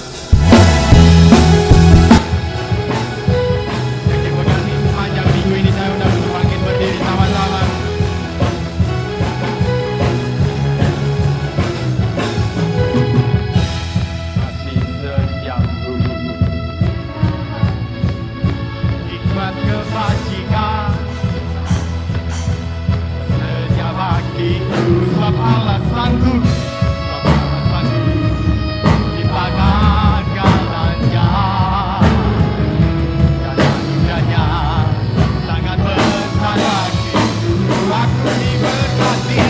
[SPEAKER 1] Terima kasih sepanjang minggu ini saya sudah semakin berdiri sama-sama. bagiku, sebab Allah sanggup, sebab Allah sanggup limpahkan karunia. Karena anugerahnya sangat besar bagiku, aku diberkati.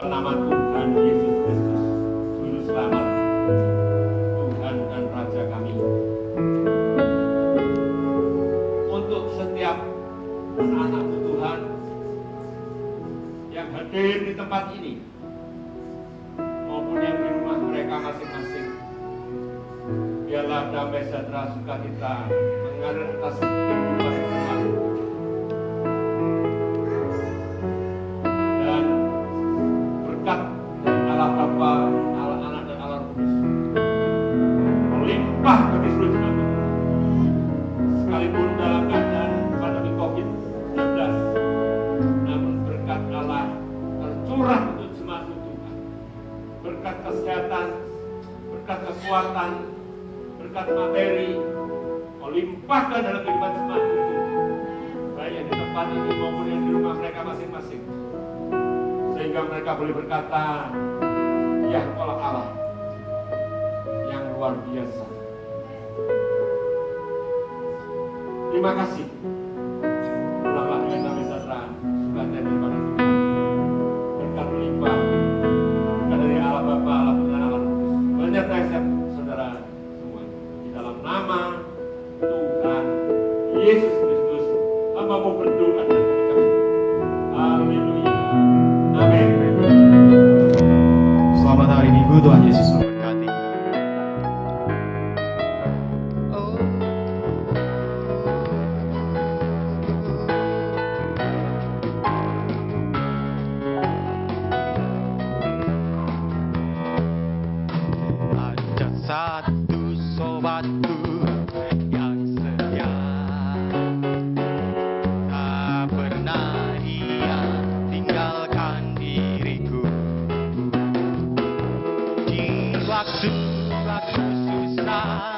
[SPEAKER 3] Nama Tuhan Yesus Kristus, Juru Selamat, Tuhan dan Raja kami. Untuk setiap anak Tuhan yang hadir di tempat ini, maupun yang di rumah mereka masing-masing, biarlah damai sejahtera sukacita mengalir atas kehidupan umat. Berkat Allah Bapa, Allah Anak dan Allah Roh Kudus melimpah bagi seluruh jemaat Tuhan. Sekalipun dalam keadaan pandemi COVID-19, namun berkat Allah tercurah untuk jemaat Tuhan. Berkat kesehatan, berkat kekuatan, berkat materi, melimpahkan dalam kehidupan jemaat Tuhan. Baik yang di tempat ini maupun yang di rumah mereka masing-masing. sehingga mereka boleh berkata, ya Engkaulah Allah yang luar biasa. Terima kasih. Ulanglah dengan damai sejahtera, sukacita daripada semua. Berkat melimpah, berkat dari Allah Bapa, Allah Putra, Allah Roh Kudus, menyertai saudara semua. Di dalam nama Tuhan Yesus Kristus, hamba-Mu berdoa dan mengucap syukur. Haleluya. Amin.
[SPEAKER 1] Selamat hari Minggu, Tuhan Yesus memberkati.
[SPEAKER 5] Ada satu sobatku yang setia, tak pernah ia tinggalkan diriku. Di waktu susah